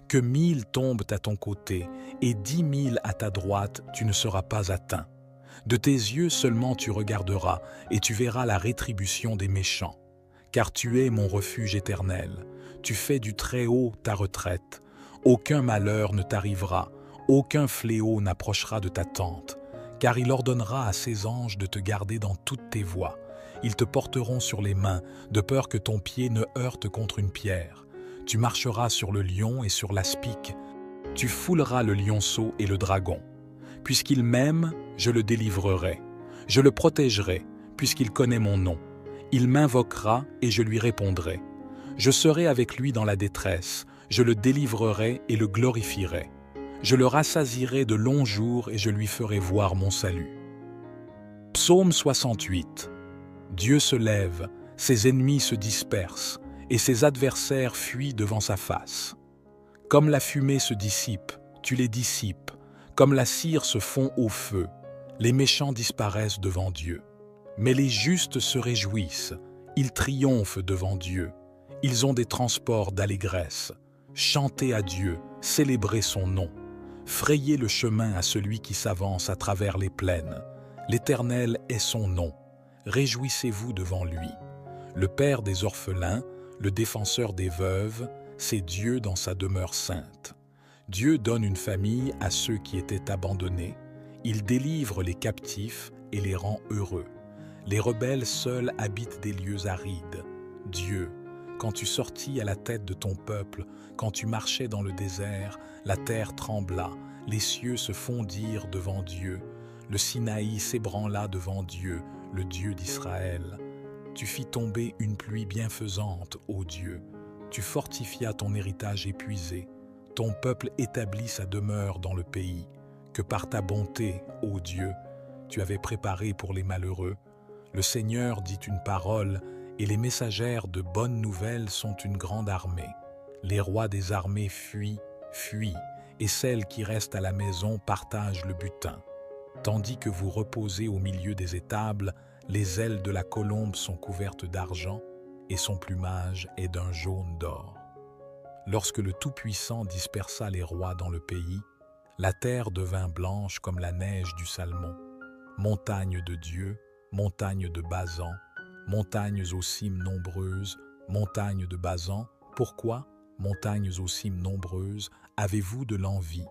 Que 1000 tombent à ton côté et 10 000 à ta droite, tu ne seras pas atteint. De tes yeux seulement tu regarderas et tu verras la rétribution des méchants. Car tu es mon refuge éternel. Tu fais du Très-Haut ta retraite. Aucun malheur ne t'arrivera, aucun fléau n'approchera de ta tente. Car il ordonnera à ses anges de te garder dans toutes tes voies. Ils te porteront sur les mains, de peur que ton pied ne heurte contre une pierre. Tu marcheras sur le lion et sur l'aspic. Tu fouleras le lionceau et le dragon. Puisqu'il m'aime, je le délivrerai. Je le protégerai, puisqu'il connaît mon nom. Il m'invoquera et je lui répondrai. Je serai avec lui dans la détresse. Je le délivrerai et le glorifierai. Je le rassasierai de longs jours et je lui ferai voir mon salut. Psaume 68. Dieu se lève, ses ennemis se dispersent, et ses adversaires fuient devant sa face. Comme la fumée se dissipe, tu les dissipes, comme la cire se fond au feu, les méchants disparaissent devant Dieu. Mais les justes se réjouissent, ils triomphent devant Dieu, ils ont des transports d'allégresse. Chantez à Dieu, célébrez son nom. Frayez le chemin à celui qui s'avance à travers les plaines. L'Éternel est son nom. réjouissez-vous devant lui. Le Père des orphelins, le défenseur des veuves, c'est Dieu dans sa demeure sainte. Dieu donne une famille à ceux qui étaient abandonnés. Il délivre les captifs et les rend heureux. Les rebelles seuls habitent des lieux arides. Dieu, quand tu sortis à la tête de ton peuple, quand tu marchais dans le désert, la terre trembla, les cieux se fondirent devant Dieu, le Sinaï s'ébranla devant Dieu, le Dieu d'Israël. Tu fis tomber une pluie bienfaisante, ô Dieu. Tu fortifias ton héritage épuisé. Ton peuple établit sa demeure dans le pays, que par ta bonté, ô Dieu, tu avais préparé pour les malheureux. Le Seigneur dit une parole, et les messagères de bonnes nouvelles sont une grande armée. Les rois des armées fuient, et celles qui restent à la maison partagent le butin. Tandis que vous reposez au milieu des étables, les ailes de la colombe sont couvertes d'argent, et son plumage est d'un jaune d'or. Lorsque le Tout-Puissant dispersa les rois dans le pays, la terre devint blanche comme la neige du Salmon. Montagne de Dieu, montagne de Basan, montagnes aux cimes nombreuses, montagnes de Basan, pourquoi, montagnes aux cimes nombreuses, avez-vous de l'envie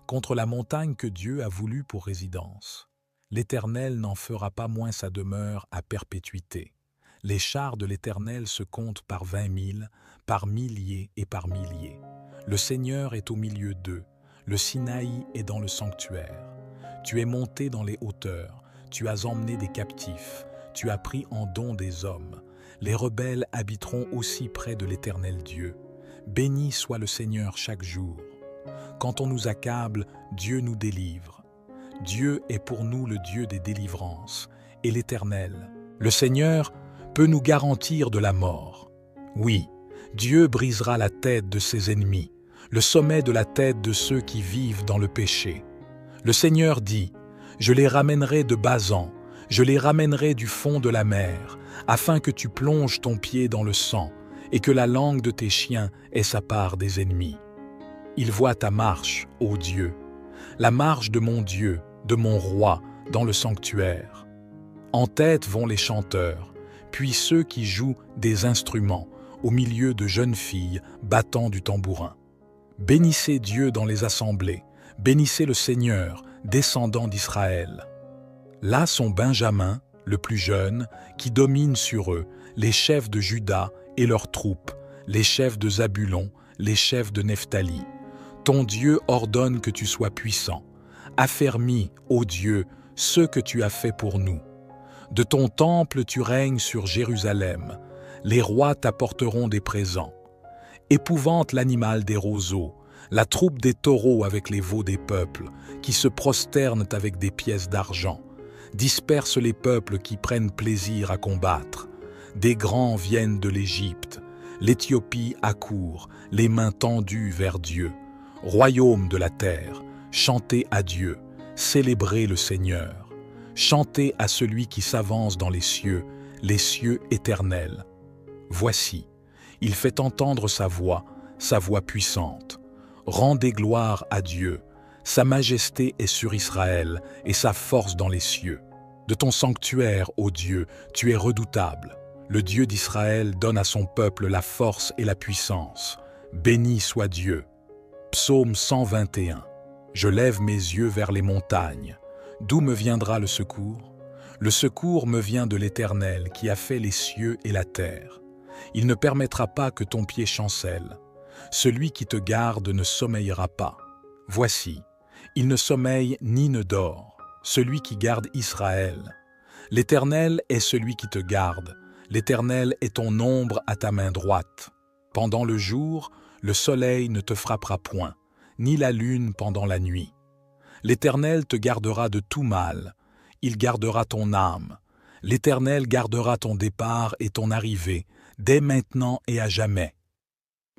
contre la montagne que Dieu a voulu pour résidence? L'Éternel n'en fera pas moins sa demeure à perpétuité. Les chars de l'Éternel se comptent par 20 000, par milliers et par milliers. Le Seigneur est au milieu d'eux, le Sinaï est dans le sanctuaire. Tu es monté dans les hauteurs, tu as emmené des captifs, tu as pris en don des hommes. Les rebelles habiteront aussi près de l'Éternel Dieu. Béni soit le Seigneur chaque jour. Quand on nous accable, Dieu nous délivre. Dieu est pour nous le Dieu des délivrances, et l'Éternel, le Seigneur, peut nous garantir de la mort. Oui, Dieu brisera la tête de ses ennemis, le sommet de la tête de ceux qui vivent dans le péché. Le Seigneur dit, « Je les ramènerai de Basan, je les ramènerai du fond de la mer, afin que tu plonges ton pied dans le sang, et que la langue de tes chiens ait sa part des ennemis. » Il voit ta marche, ô Dieu, la marche de mon Dieu, de mon roi, dans le sanctuaire. En tête vont les chanteurs, puis ceux qui jouent des instruments, au milieu de jeunes filles battant du tambourin. Bénissez Dieu dans les assemblées, bénissez le Seigneur, descendant d'Israël. Là sont Benjamin, le plus jeune, qui domine sur eux, les chefs de Juda et leurs troupes, les chefs de Zabulon, les chefs de Nephtali. Ton Dieu ordonne que tu sois puissant. Affermis, ô Dieu, ce que tu as fait pour nous. De ton temple tu règnes sur Jérusalem. Les rois t'apporteront des présents. Épouvante l'animal des roseaux, la troupe des taureaux avec les veaux des peuples, qui se prosternent avec des pièces d'argent. Disperse les peuples qui prennent plaisir à combattre. Des grands viennent de l'Égypte. L'Éthiopie accourt, les mains tendues vers Dieu. Royaume de la terre, chantez à Dieu, célébrez le Seigneur. Chantez à celui qui s'avance dans les cieux éternels. Voici, il fait entendre sa voix puissante. Rendez gloire à Dieu, sa majesté est sur Israël et sa force dans les cieux. De ton sanctuaire, ô Dieu, tu es redoutable. Le Dieu d'Israël donne à son peuple la force et la puissance. Béni soit Dieu. Psaume 121. Je lève mes yeux vers les montagnes. D'où me viendra le secours? Le secours me vient de l'Éternel qui a fait les cieux et la terre. Il ne permettra pas que ton pied chancelle. Celui qui te garde ne sommeillera pas. Voici, il ne sommeille ni ne dort, celui qui garde Israël. L'Éternel est celui qui te garde. L'Éternel est ton ombre à ta main droite. Pendant le jour, le soleil ne te frappera point, ni la lune pendant la nuit. L'Éternel te gardera de tout mal, il gardera ton âme. L'Éternel gardera ton départ et ton arrivée, dès maintenant et à jamais.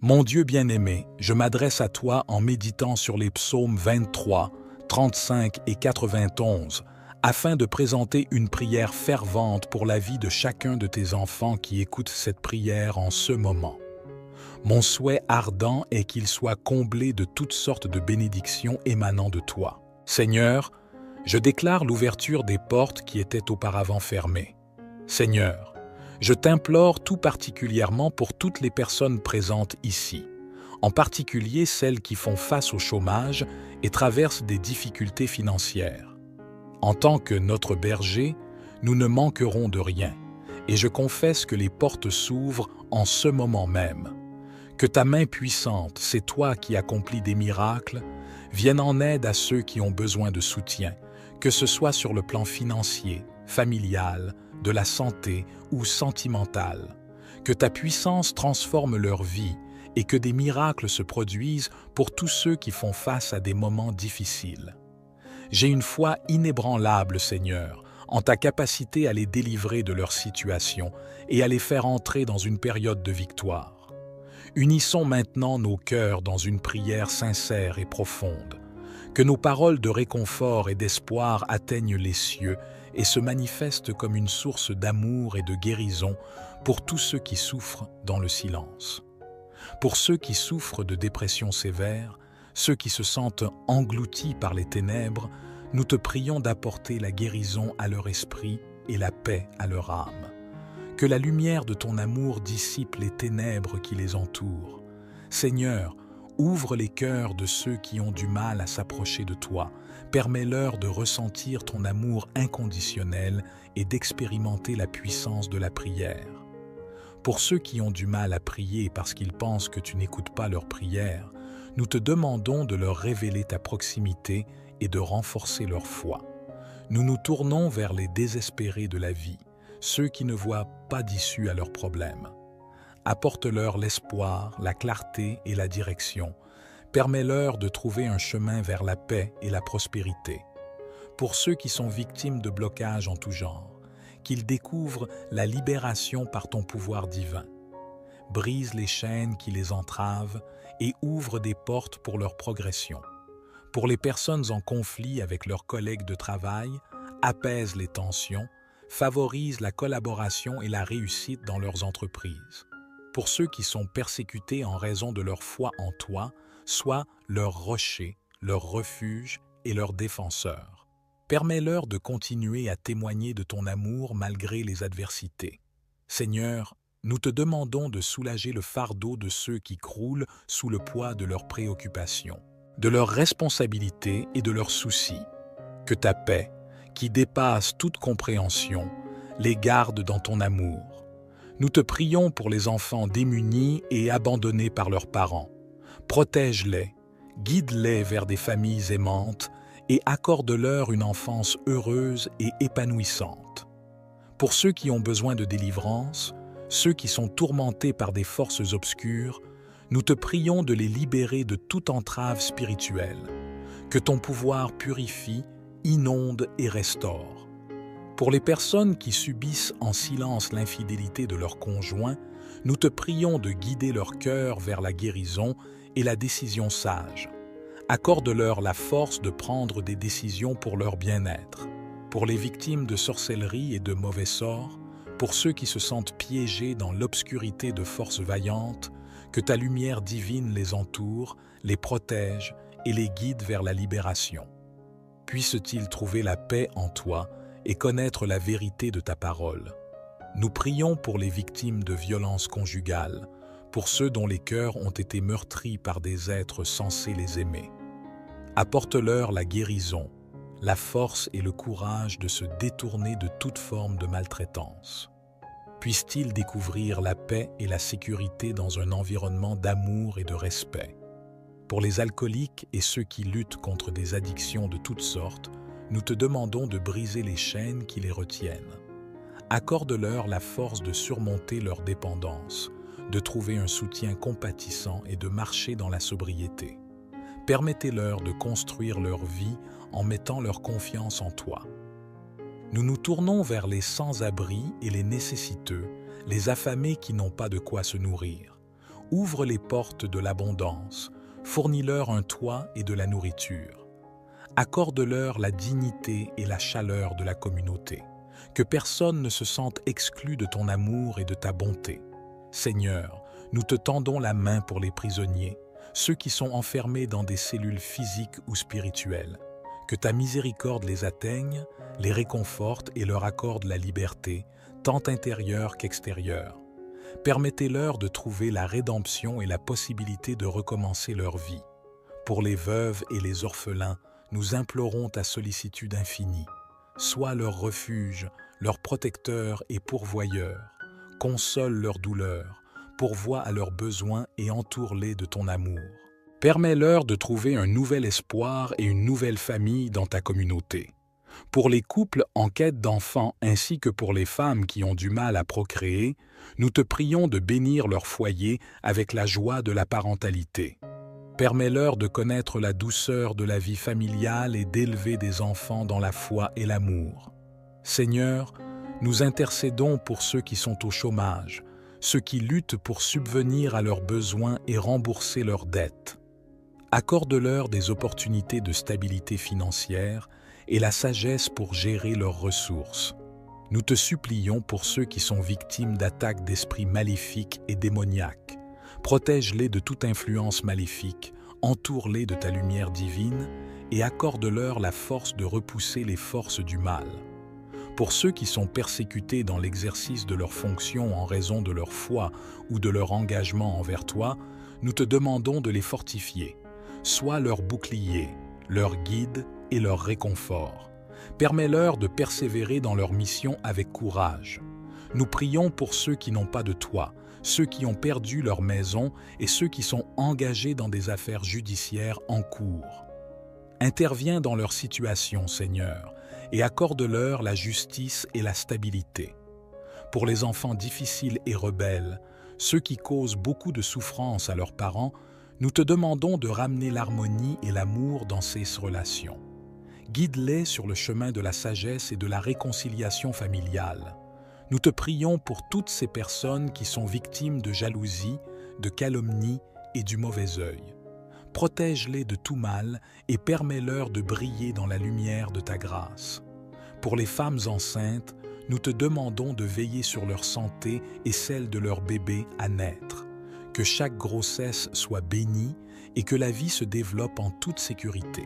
Mon Dieu bien-aimé, je m'adresse à toi en méditant sur les psaumes 23, 35 et 91, afin de présenter une prière fervente pour la vie de chacun de tes enfants qui écoutent cette prière en ce moment. Mon souhait ardent est qu'il soit comblé de toutes sortes de bénédictions émanant de toi. Seigneur, je déclare l'ouverture des portes qui étaient auparavant fermées. Seigneur, je t'implore tout particulièrement pour toutes les personnes présentes ici, en particulier celles qui font face au chômage et traversent des difficultés financières. En tant que notre berger, nous ne manquerons de rien, et je confesse que les portes s'ouvrent en ce moment même. Que ta main puissante, c'est toi qui accomplis des miracles, vienne en aide à ceux qui ont besoin de soutien, que ce soit sur le plan financier, familial, de la santé ou sentimental. Que ta puissance transforme leur vie et que des miracles se produisent pour tous ceux qui font face à des moments difficiles. J'ai une foi inébranlable, Seigneur, en ta capacité à les délivrer de leur situation et à les faire entrer dans une période de victoire. Unissons maintenant nos cœurs dans une prière sincère et profonde. Que nos paroles de réconfort et d'espoir atteignent les cieux et se manifestent comme une source d'amour et de guérison pour tous ceux qui souffrent dans le silence. Pour ceux qui souffrent de dépression sévère, ceux qui se sentent engloutis par les ténèbres, nous te prions d'apporter la guérison à leur esprit et la paix à leur âme. Que la lumière de ton amour dissipe les ténèbres qui les entourent. Seigneur, ouvre les cœurs de ceux qui ont du mal à s'approcher de toi. Permets-leur de ressentir ton amour inconditionnel et d'expérimenter la puissance de la prière. Pour ceux qui ont du mal à prier parce qu'ils pensent que tu n'écoutes pas leurs prières, nous te demandons de leur révéler ta proximité et de renforcer leur foi. Nous nous tournons vers les désespérés de la vie, ceux qui ne voient pas d'issue à leurs problèmes. Apporte-leur l'espoir, la clarté et la direction. Permets-leur de trouver un chemin vers la paix et la prospérité. Pour ceux qui sont victimes de blocages en tout genre, qu'ils découvrent la libération par ton pouvoir divin. Brise les chaînes qui les entravent et ouvre des portes pour leur progression. Pour les personnes en conflit avec leurs collègues de travail, apaise les tensions, favorise la collaboration et la réussite dans leurs entreprises. Pour ceux qui sont persécutés en raison de leur foi en toi, sois leur rocher, leur refuge et leur défenseur. Permets-leur de continuer à témoigner de ton amour malgré les adversités. Seigneur, nous te demandons de soulager le fardeau de ceux qui croulent sous le poids de leurs préoccupations, de leurs responsabilités et de leurs soucis. Que ta paix, qui dépasse toute compréhension, les garde dans ton amour. Nous te prions pour les enfants démunis et abandonnés par leurs parents. Protège-les, guide-les vers des familles aimantes et accorde-leur une enfance heureuse et épanouissante. Pour ceux qui ont besoin de délivrance, ceux qui sont tourmentés par des forces obscures, nous te prions de les libérer de toute entrave spirituelle. Que ton pouvoir purifie, inonde et restaure. Pour les personnes qui subissent en silence l'infidélité de leur conjoint, nous te prions de guider leur cœur vers la guérison et la décision sage. Accorde-leur la force de prendre des décisions pour leur bien-être. Pour les victimes de sorcellerie et de mauvais sorts, pour ceux qui se sentent piégés dans l'obscurité de forces vaillantes, que ta lumière divine les entoure, les protège et les guide vers la libération. Puissent-ils trouver la paix en toi et connaître la vérité de ta parole. Nous prions pour les victimes de violences conjugales, pour ceux dont les cœurs ont été meurtris par des êtres censés les aimer. Apporte-leur la guérison, la force et le courage de se détourner de toute forme de maltraitance. Puissent-ils découvrir la paix et la sécurité dans un environnement d'amour et de respect. Pour les alcooliques et ceux qui luttent contre des addictions de toutes sortes, nous te demandons de briser les chaînes qui les retiennent. Accorde-leur la force de surmonter leur dépendance, de trouver un soutien compatissant et de marcher dans la sobriété. Permettez-leur de construire leur vie en mettant leur confiance en toi. Nous nous tournons vers les sans-abri et les nécessiteux, les affamés qui n'ont pas de quoi se nourrir. Ouvre les portes de l'abondance, fournis-leur un toit et de la nourriture. Accorde-leur la dignité et la chaleur de la communauté. Que personne ne se sente exclu de ton amour et de ta bonté. Seigneur, nous te tendons la main pour les prisonniers, ceux qui sont enfermés dans des cellules physiques ou spirituelles. Que ta miséricorde les atteigne, les réconforte et leur accorde la liberté, tant intérieure qu'extérieure. Permettez-leur de trouver la rédemption et la possibilité de recommencer leur vie. Pour les veuves et les orphelins, nous implorons ta sollicitude infinie. Sois leur refuge, leur protecteur et pourvoyeur. Console leurs douleurs, pourvois à leurs besoins et entoure-les de ton amour. Permets-leur de trouver un nouvel espoir et une nouvelle famille dans ta communauté. Pour les couples en quête d'enfants ainsi que pour les femmes qui ont du mal à procréer, nous te prions de bénir leur foyer avec la joie de la parentalité. Permets-leur de connaître la douceur de la vie familiale et d'élever des enfants dans la foi et l'amour. Seigneur, nous intercédons pour ceux qui sont au chômage, ceux qui luttent pour subvenir à leurs besoins et rembourser leurs dettes. Accorde-leur des opportunités de stabilité financière et la sagesse pour gérer leurs ressources. Nous te supplions pour ceux qui sont victimes d'attaques d'esprits maléfiques et démoniaques. Protège-les de toute influence maléfique, entoure-les de ta lumière divine et accorde-leur la force de repousser les forces du mal. Pour ceux qui sont persécutés dans l'exercice de leurs fonctions en raison de leur foi ou de leur engagement envers toi, nous te demandons de les fortifier. Sois leur bouclier, leur guide et leur réconfort. Permets-leur de persévérer dans leur mission avec courage. Nous prions pour ceux qui n'ont pas de toi, ceux qui ont perdu leur maison et ceux qui sont engagés dans des affaires judiciaires en cours. Interviens dans leur situation, Seigneur, et accorde-leur la justice et la stabilité. Pour les enfants difficiles et rebelles, ceux qui causent beaucoup de souffrance à leurs parents, nous te demandons de ramener l'harmonie et l'amour dans ces relations. Guide-les sur le chemin de la sagesse et de la réconciliation familiale. Nous te prions pour toutes ces personnes qui sont victimes de jalousie, de calomnie et du mauvais œil. Protège-les de tout mal et permets-leur de briller dans la lumière de ta grâce. Pour les femmes enceintes, nous te demandons de veiller sur leur santé et celle de leur bébé à naître. Que chaque grossesse soit bénie et que la vie se développe en toute sécurité.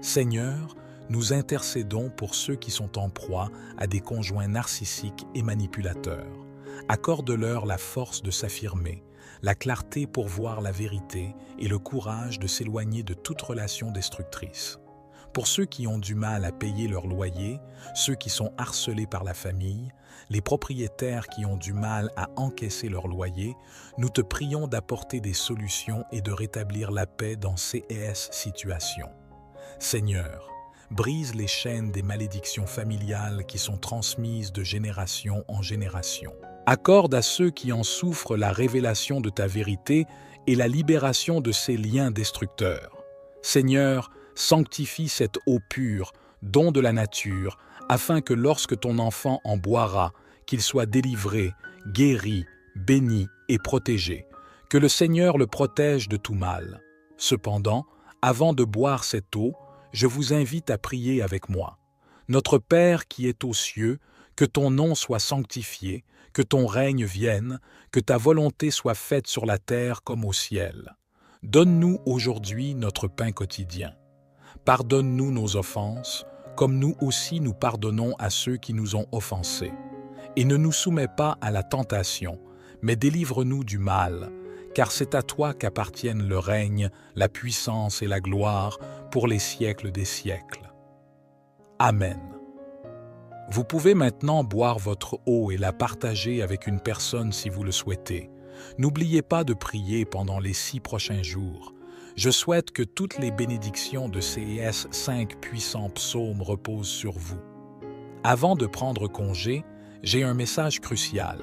Seigneur, nous intercédons pour ceux qui sont en proie à des conjoints narcissiques et manipulateurs. Accorde-leur la force de s'affirmer, la clarté pour voir la vérité et le courage de s'éloigner de toute relation destructrice. Pour ceux qui ont du mal à payer leur loyer, ceux qui sont harcelés par la famille, les propriétaires qui ont du mal à encaisser leur loyer, nous te prions d'apporter des solutions et de rétablir la paix dans ces situations. Seigneur, brise les chaînes des malédictions familiales qui sont transmises de génération en génération. Accorde à ceux qui en souffrent la révélation de ta vérité et la libération de ces liens destructeurs. Seigneur, sanctifie cette eau pure, don de la nature, afin que lorsque ton enfant en boira, qu'il soit délivré, guéri, béni et protégé. Que le Seigneur le protège de tout mal. Cependant, avant de boire cette eau, je vous invite à prier avec moi. Notre Père qui es aux cieux, que ton nom soit sanctifié, que ton règne vienne, que ta volonté soit faite sur la terre comme au ciel. Donne-nous aujourd'hui notre pain quotidien. Pardonne-nous nos offenses, comme nous aussi nous pardonnons à ceux qui nous ont offensés. Et ne nous soumets pas à la tentation, mais délivre-nous du mal, car c'est à toi qu'appartiennent le règne, la puissance et la gloire pour les siècles des siècles. Amen. Vous pouvez maintenant boire votre eau et la partager avec une personne si vous le souhaitez. N'oubliez pas de prier pendant les 6 prochains jours. Je souhaite que toutes les bénédictions de ces 5 puissants psaumes reposent sur vous. Avant de prendre congé, j'ai un message crucial.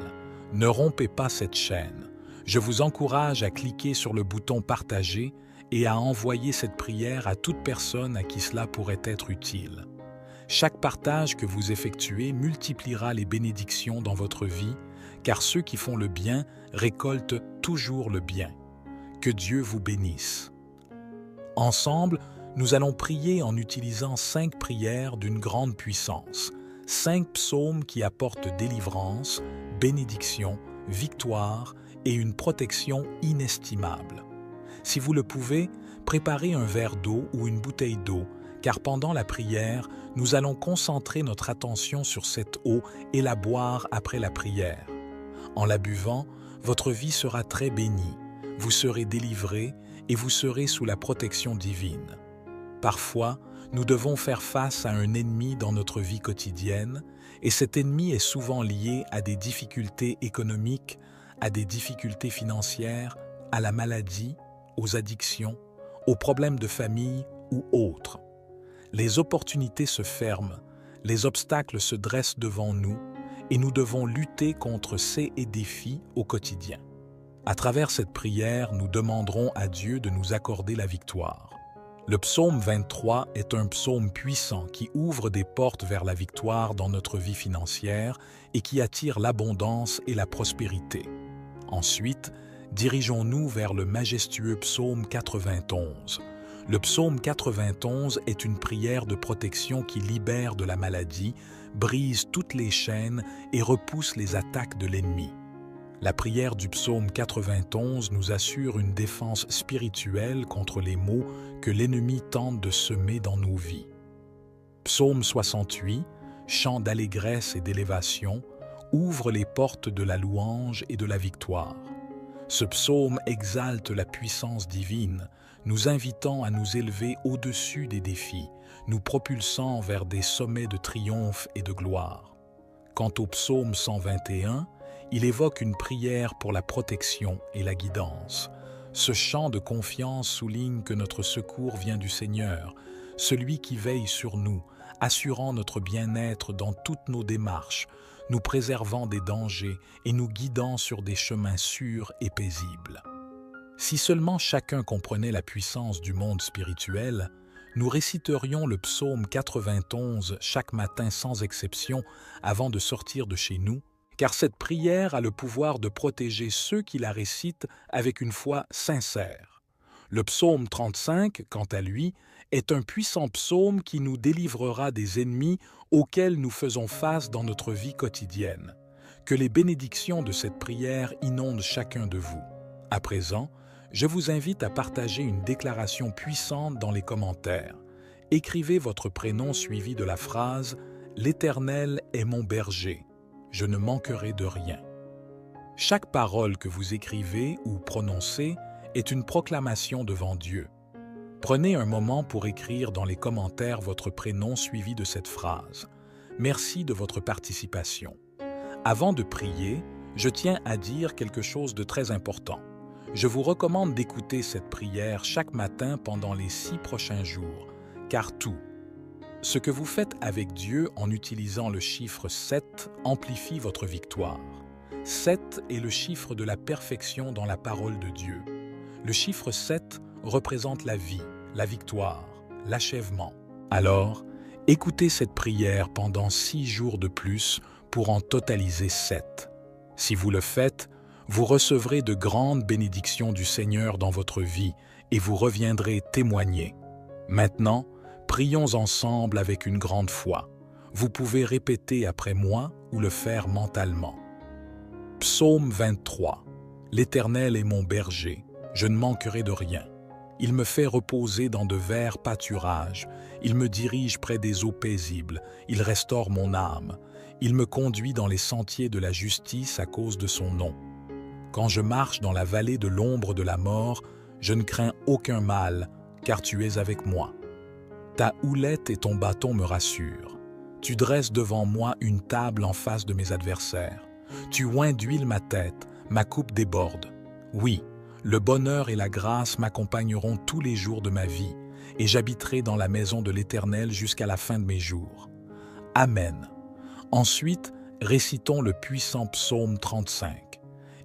Ne rompez pas cette chaîne. Je vous encourage à cliquer sur le bouton « Partager » et à envoyer cette prière à toute personne à qui cela pourrait être utile. Chaque partage que vous effectuez multipliera les bénédictions dans votre vie, car ceux qui font le bien récoltent toujours le bien. Que Dieu vous bénisse. Ensemble, nous allons prier en utilisant 5 prières d'une grande puissance, 5 psaumes qui apportent délivrance, bénédiction, victoire et une protection inestimable. Si vous le pouvez, préparez un verre d'eau ou une bouteille d'eau, car pendant la prière, nous allons concentrer notre attention sur cette eau et la boire après la prière. En la buvant, votre vie sera très bénie, vous serez délivrés et vous serez sous la protection divine. Parfois, nous devons faire face à un ennemi dans notre vie quotidienne, et cet ennemi est souvent lié à des difficultés économiques, à des difficultés financières, à la maladie, aux addictions, aux problèmes de famille ou autres. Les opportunités se ferment, les obstacles se dressent devant nous, et nous devons lutter contre ces défis au quotidien. À travers cette prière, nous demanderons à Dieu de nous accorder la victoire. Le psaume 23 est un psaume puissant qui ouvre des portes vers la victoire dans notre vie financière et qui attire l'abondance et la prospérité. Ensuite, dirigeons-nous vers le majestueux psaume 91. Le psaume 91 est une prière de protection qui libère de la maladie, brise toutes les chaînes et repousse les attaques de l'ennemi. La prière du psaume 91 nous assure une défense spirituelle contre les maux que l'ennemi tente de semer dans nos vies. Psaume 68, chant d'allégresse et d'élévation, ouvre les portes de la louange et de la victoire. Ce psaume exalte la puissance divine, nous invitant à nous élever au-dessus des défis, nous propulsant vers des sommets de triomphe et de gloire. Quant au psaume 121, il évoque une prière pour la protection et la guidance. Ce chant de confiance souligne que notre secours vient du Seigneur, celui qui veille sur nous, assurant notre bien-être dans toutes nos démarches, nous préservant des dangers et nous guidant sur des chemins sûrs et paisibles. Si seulement chacun comprenait la puissance du monde spirituel, nous réciterions le psaume 91 chaque matin sans exception avant de sortir de chez nous, car cette prière a le pouvoir de protéger ceux qui la récitent avec une foi sincère. Le psaume 35, quant à lui, est un puissant psaume qui nous délivrera des ennemis auxquels nous faisons face dans notre vie quotidienne. Que les bénédictions de cette prière inondent chacun de vous. À présent, je vous invite à partager une déclaration puissante dans les commentaires. Écrivez votre prénom suivi de la phrase « L'Éternel est mon berger ». Je ne manquerai de rien. Chaque parole que vous écrivez ou prononcez est une proclamation devant Dieu. Prenez un moment pour écrire dans les commentaires votre prénom suivi de cette phrase. Merci de votre participation. Avant de prier, je tiens à dire quelque chose de très important. Je vous recommande d'écouter cette prière chaque matin pendant les 6 prochains jours, car tout ce que vous faites avec Dieu en utilisant le chiffre 7 amplifie votre victoire. 7 est le chiffre de la perfection dans la parole de Dieu. Le chiffre 7 représente la vie, la victoire, l'achèvement. Alors, écoutez cette prière pendant 6 jours de plus pour en totaliser 7. Si vous le faites, vous recevrez de grandes bénédictions du Seigneur dans votre vie et vous reviendrez témoigner. Maintenant, prions ensemble avec une grande foi. Vous pouvez répéter après moi ou le faire mentalement. Psaume 23. L'Éternel est mon berger, je ne manquerai de rien. Il me fait reposer dans de verts pâturages, il me dirige près des eaux paisibles, il restaure mon âme, il me conduit dans les sentiers de la justice à cause de son nom. Quand je marche dans la vallée de l'ombre de la mort, je ne crains aucun mal, car tu es avec moi. Ta houlette et ton bâton me rassurent. Tu dresses devant moi une table en face de mes adversaires. Tu oins d'huile ma tête, ma coupe déborde. Oui, le bonheur et la grâce m'accompagneront tous les jours de ma vie, et j'habiterai dans la maison de l'Éternel jusqu'à la fin de mes jours. Amen. Ensuite, récitons le puissant psaume 35.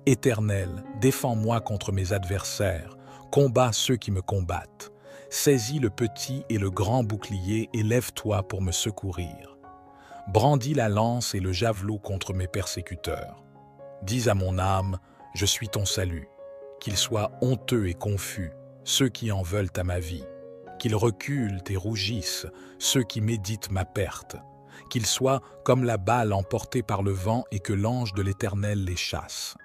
Éternel, défends-moi contre mes adversaires, combats ceux qui me combattent. Saisis le petit et le grand bouclier et lève-toi pour me secourir. Brandis la lance et le javelot contre mes persécuteurs. Dis à mon âme, je suis ton salut. Qu'ils soient honteux et confus, ceux qui en veulent à ma vie. Qu'ils reculent et rougissent, ceux qui méditent ma perte. Qu'ils soient comme la balle emportée par le vent et que l'ange de l'Éternel les chasse.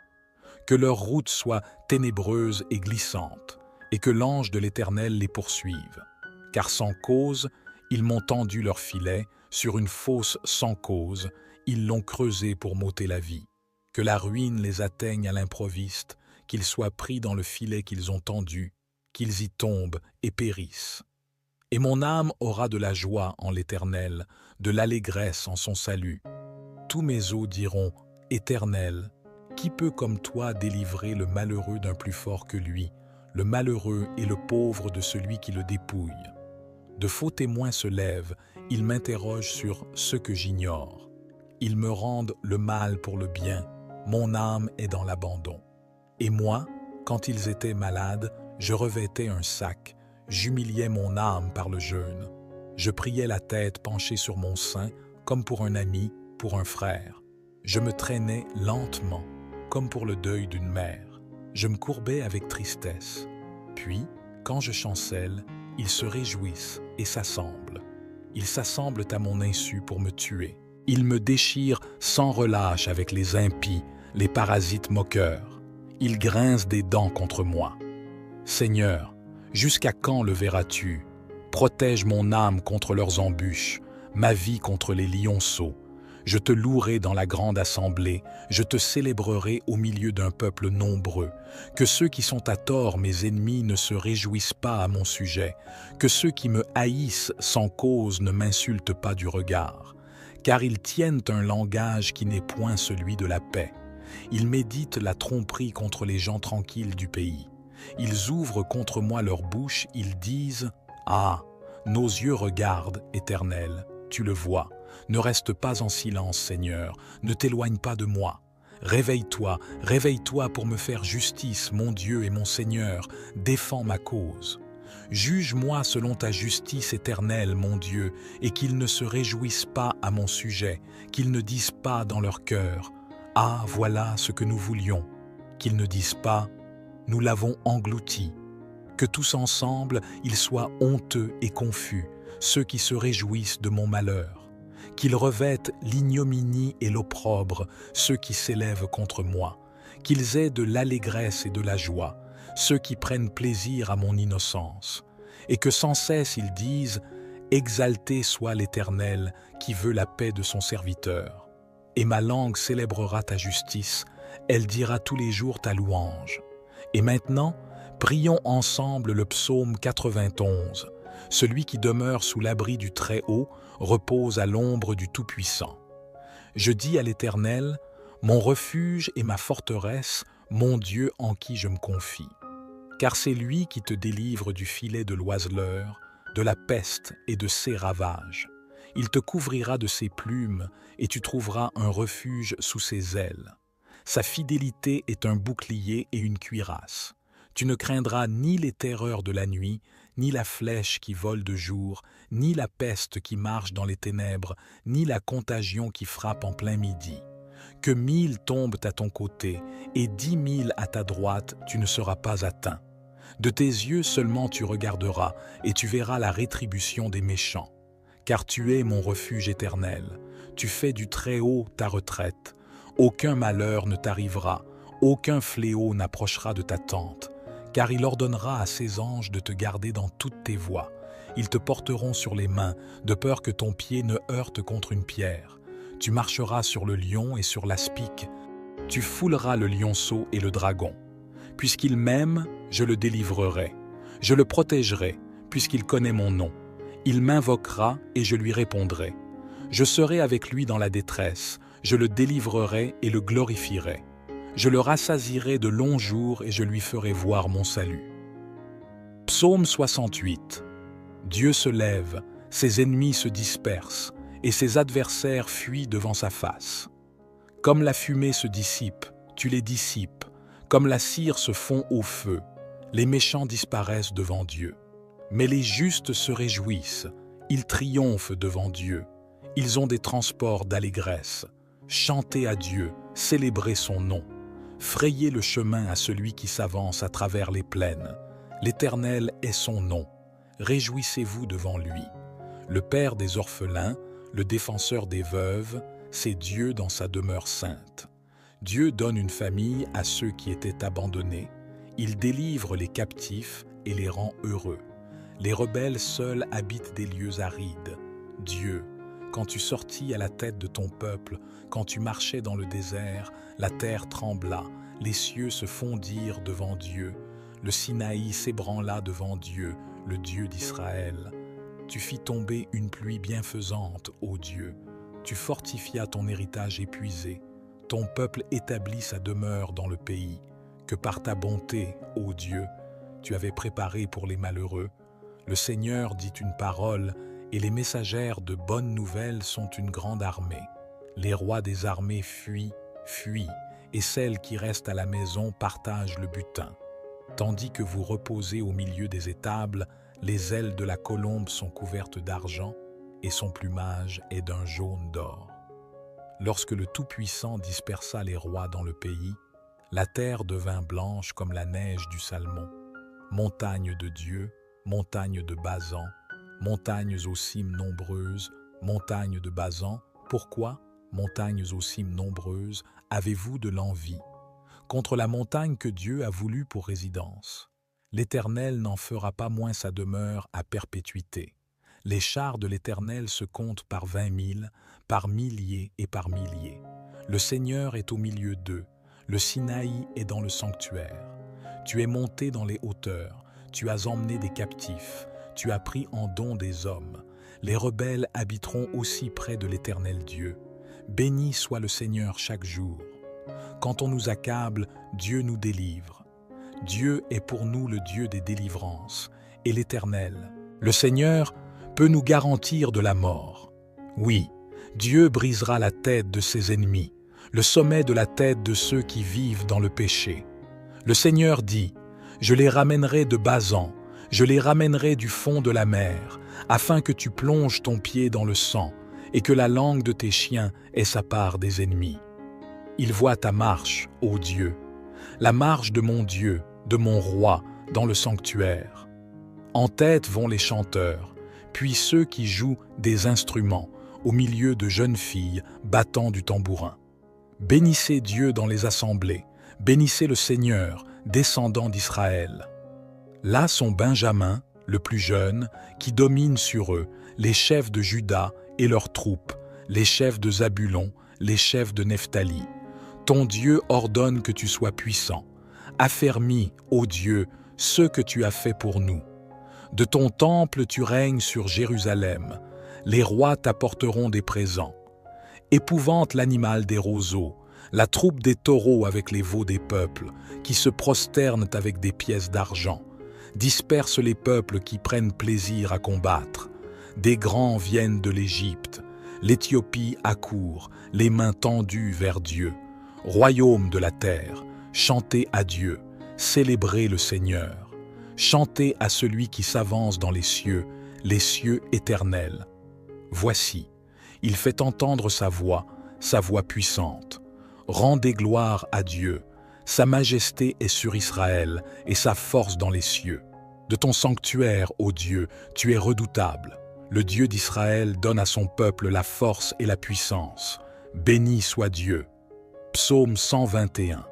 Que leur route soit ténébreuse et glissante, et que l'ange de l'Éternel les poursuive. Car sans cause, Ils m'ont tendu leur filet sur une fosse sans cause, ils l'ont creusé pour m'ôter la vie. Que la ruine les atteigne à l'improviste, qu'ils soient pris dans le filet qu'ils ont tendu, qu'ils y tombent et périssent. Et mon âme aura de la joie en l'Éternel, de l'allégresse en son salut. Tous mes os diront, Éternel, qui peut comme toi délivrer le malheureux d'un plus fort que lui, le malheureux et le pauvre de celui qui le dépouille? De faux témoins se lèvent, ils m'interrogent sur ce que j'ignore. Ils me rendent le mal pour le bien, mon âme est dans l'abandon. Et moi, quand ils étaient malades, je revêtais un sac, j'humiliais mon âme par le jeûne. Je priais la tête penchée sur mon sein, comme pour un ami, pour un frère. Je me traînais lentement, comme pour le deuil d'une mère. Je me courbais avec tristesse. Puis, quand je chancelle, ils se réjouissent et s'assemblent. Ils s'assemblent à mon insu pour me tuer. Ils me déchirent sans relâche avec les impies, les parasites moqueurs. Ils grincent des dents contre moi. Seigneur, jusqu'à quand le verras-tu? Protège mon âme contre leurs embûches, ma vie contre les lionceaux. Je te louerai dans la grande assemblée, je te célébrerai au milieu d'un peuple nombreux. Que ceux qui sont à tort, mes ennemis, ne se réjouissent pas à mon sujet. Que ceux qui me haïssent sans cause ne m'insultent pas du regard. Car ils tiennent un langage qui n'est point celui de la paix. Ils méditent la tromperie contre les gens tranquilles du pays. Ils ouvrent contre moi leur bouche, ils disent « Ah, nos yeux regardent, Éternel, tu le vois. Ne reste pas en silence, Seigneur, ne t'éloigne pas de moi. Réveille-toi, réveille-toi pour me faire justice, mon Dieu et mon Seigneur, défends ma cause. Juge-moi selon ta justice éternelle, mon Dieu, et qu'ils ne se réjouissent pas à mon sujet, qu'ils ne disent pas dans leur cœur « Ah, voilà ce que nous voulions », qu'ils ne disent pas « Nous l'avons englouti ». Que tous ensemble, ils soient honteux et confus, ceux qui se réjouissent de mon malheur. Qu'ils revêtent l'ignominie et l'opprobre, ceux qui s'élèvent contre moi. Qu'ils aient de l'allégresse et de la joie, ceux qui prennent plaisir à mon innocence. Et que sans cesse ils disent « Exalté soit l'Éternel, qui veut la paix de son serviteur. » Et ma langue célébrera ta justice, elle dira tous les jours ta louange. Et maintenant, prions ensemble le psaume 91. Celui qui demeure sous l'abri du Très-Haut repose à l'ombre du Tout-Puissant. Je dis à l'Éternel, mon refuge et ma forteresse, mon Dieu en qui je me confie. Car c'est lui qui te délivre du filet de l'oiseleur, de la peste et de ses ravages. Il te couvrira de ses plumes et tu trouveras un refuge sous ses ailes. Sa fidélité est un bouclier et une cuirasse. Tu ne craindras ni les terreurs de la nuit, ni la flèche qui vole de jour, ni la peste qui marche dans les ténèbres, ni la contagion qui frappe en plein midi. Que 1000 tombent à ton côté et 10 000 à ta droite, tu ne seras pas atteint. De tes yeux seulement tu regarderas et tu verras la rétribution des méchants. Car tu es mon refuge éternel, tu fais du Très-Haut ta retraite. Aucun malheur ne t'arrivera, aucun fléau n'approchera de ta tente. Car il ordonnera à ses anges de te garder dans toutes tes voies. Ils te porteront sur les mains, de peur que ton pied ne heurte contre une pierre. Tu marcheras sur le lion et sur l'aspic. Tu fouleras le lionceau et le dragon. Puisqu'il m'aime, je le délivrerai. Je le protégerai, puisqu'il connaît mon nom. Il m'invoquera et je lui répondrai. Je serai avec lui dans la détresse. Je le délivrerai et le glorifierai. Je le rassasierai de longs jours et je lui ferai voir mon salut. Psaume 68. Dieu se lève, ses ennemis se dispersent, et ses adversaires fuient devant sa face. Comme la fumée se dissipe, tu les dissipes, comme la cire se fond au feu, les méchants disparaissent devant Dieu. Mais les justes se réjouissent, ils triomphent devant Dieu, ils ont des transports d'allégresse. Chantez à Dieu, célébrez son nom. Frayez le chemin à celui qui s'avance à travers les plaines. L'Éternel est son nom. Réjouissez-vous devant lui. Le Père des orphelins, le défenseur des veuves, c'est Dieu dans sa demeure sainte. Dieu donne une famille à ceux qui étaient abandonnés. Il délivre les captifs et les rend heureux. Les rebelles seuls habitent des lieux arides. Dieu, quand tu sortis à la tête de ton peuple, quand tu marchais dans le désert, la terre trembla, les cieux se fondirent devant Dieu, le Sinaï s'ébranla devant Dieu, le Dieu d'Israël. Tu fis tomber une pluie bienfaisante, ô Dieu. Tu fortifias ton héritage épuisé. Ton peuple établit sa demeure dans le pays, que par ta bonté, ô Dieu, tu avais préparé pour les malheureux. Le Seigneur dit une parole, et les messagères de bonnes nouvelles sont une grande armée. Les rois des armées fuient, et celles qui restent à la maison partagent le butin. Tandis que vous reposez au milieu des étables, les ailes de la colombe sont couvertes d'argent, et son plumage est d'un jaune d'or. Lorsque le Tout-Puissant dispersa les rois dans le pays, la terre devint blanche comme la neige du Salmon. Montagne de Dieu, montagne de Basan, montagnes aux cimes nombreuses, montagnes de Basan, pourquoi, montagnes aux cimes nombreuses, avez-vous de l'envie contre la montagne que Dieu a voulu pour résidence? L'Éternel n'en fera pas moins sa demeure à perpétuité. Les chars de l'Éternel se comptent par 20 000, par milliers et par milliers. Le Seigneur est au milieu d'eux, le Sinaï est dans le sanctuaire. Tu es monté dans les hauteurs, tu as emmené des captifs, tu as pris en don des hommes. Les rebelles habiteront aussi près de l'Éternel Dieu. Béni soit le Seigneur chaque jour. Quand on nous accable, Dieu nous délivre. Dieu est pour nous le Dieu des délivrances, et l'Éternel, le Seigneur, peut nous garantir de la mort. Oui, Dieu brisera la tête de ses ennemis, le sommet de la tête de ceux qui vivent dans le péché. Le Seigneur dit, « Je les ramènerai de Basan, je les ramènerai du fond de la mer, afin que tu plonges ton pied dans le sang, et que la langue de tes chiens ait sa part des ennemis. » Il voit ta marche, ô Dieu, la marche de mon Dieu, de mon roi, dans le sanctuaire. En tête vont les chanteurs, puis ceux qui jouent des instruments, au milieu de jeunes filles battant du tambourin. Bénissez Dieu dans les assemblées, bénissez le Seigneur, descendant d'Israël. Là sont Benjamin, le plus jeune, qui domine sur eux, les chefs de Juda et leurs troupes, les chefs de Zabulon, les chefs de Nephtali. Ton Dieu ordonne que tu sois puissant. Affermis, ô Dieu, ce que tu as fait pour nous. De ton temple tu règnes sur Jérusalem. Les rois t'apporteront des présents. Épouvante l'animal des roseaux, la troupe des taureaux avec les veaux des peuples, qui se prosternent avec des pièces d'argent. Disperse les peuples qui prennent plaisir à combattre. Des grands viennent de l'Égypte. L'Éthiopie accourt, les mains tendues vers Dieu. Royaume de la terre, chantez à Dieu, célébrez le Seigneur. Chantez à celui qui s'avance dans les cieux éternels. Voici, il fait entendre sa voix puissante. Rendez gloire à Dieu, sa majesté est sur Israël et sa force dans les cieux. De ton sanctuaire, ô Dieu, tu es redoutable. Le Dieu d'Israël donne à son peuple la force et la puissance. Béni soit Dieu. Psaume 121.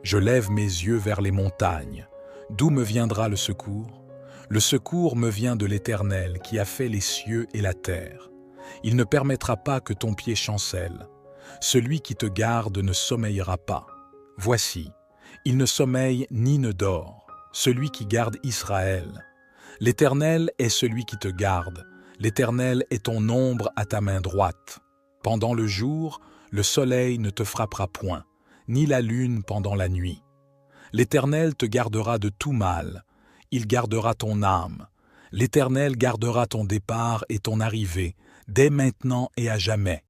Je lève mes yeux vers les montagnes. D'où me viendra le secours? Le secours me vient de l'Éternel qui a fait les cieux et la terre. Il ne permettra pas que ton pied chancelle. Celui qui te garde ne sommeillera pas. Voici, il ne sommeille ni ne dort, celui qui garde Israël. L'Éternel est celui qui te garde. L'Éternel est ton ombre à ta main droite. Pendant le jour, le soleil ne te frappera point, ni la lune pendant la nuit. L'Éternel te gardera de tout mal. Il gardera ton âme. L'Éternel gardera ton départ et ton arrivée, dès maintenant et à jamais.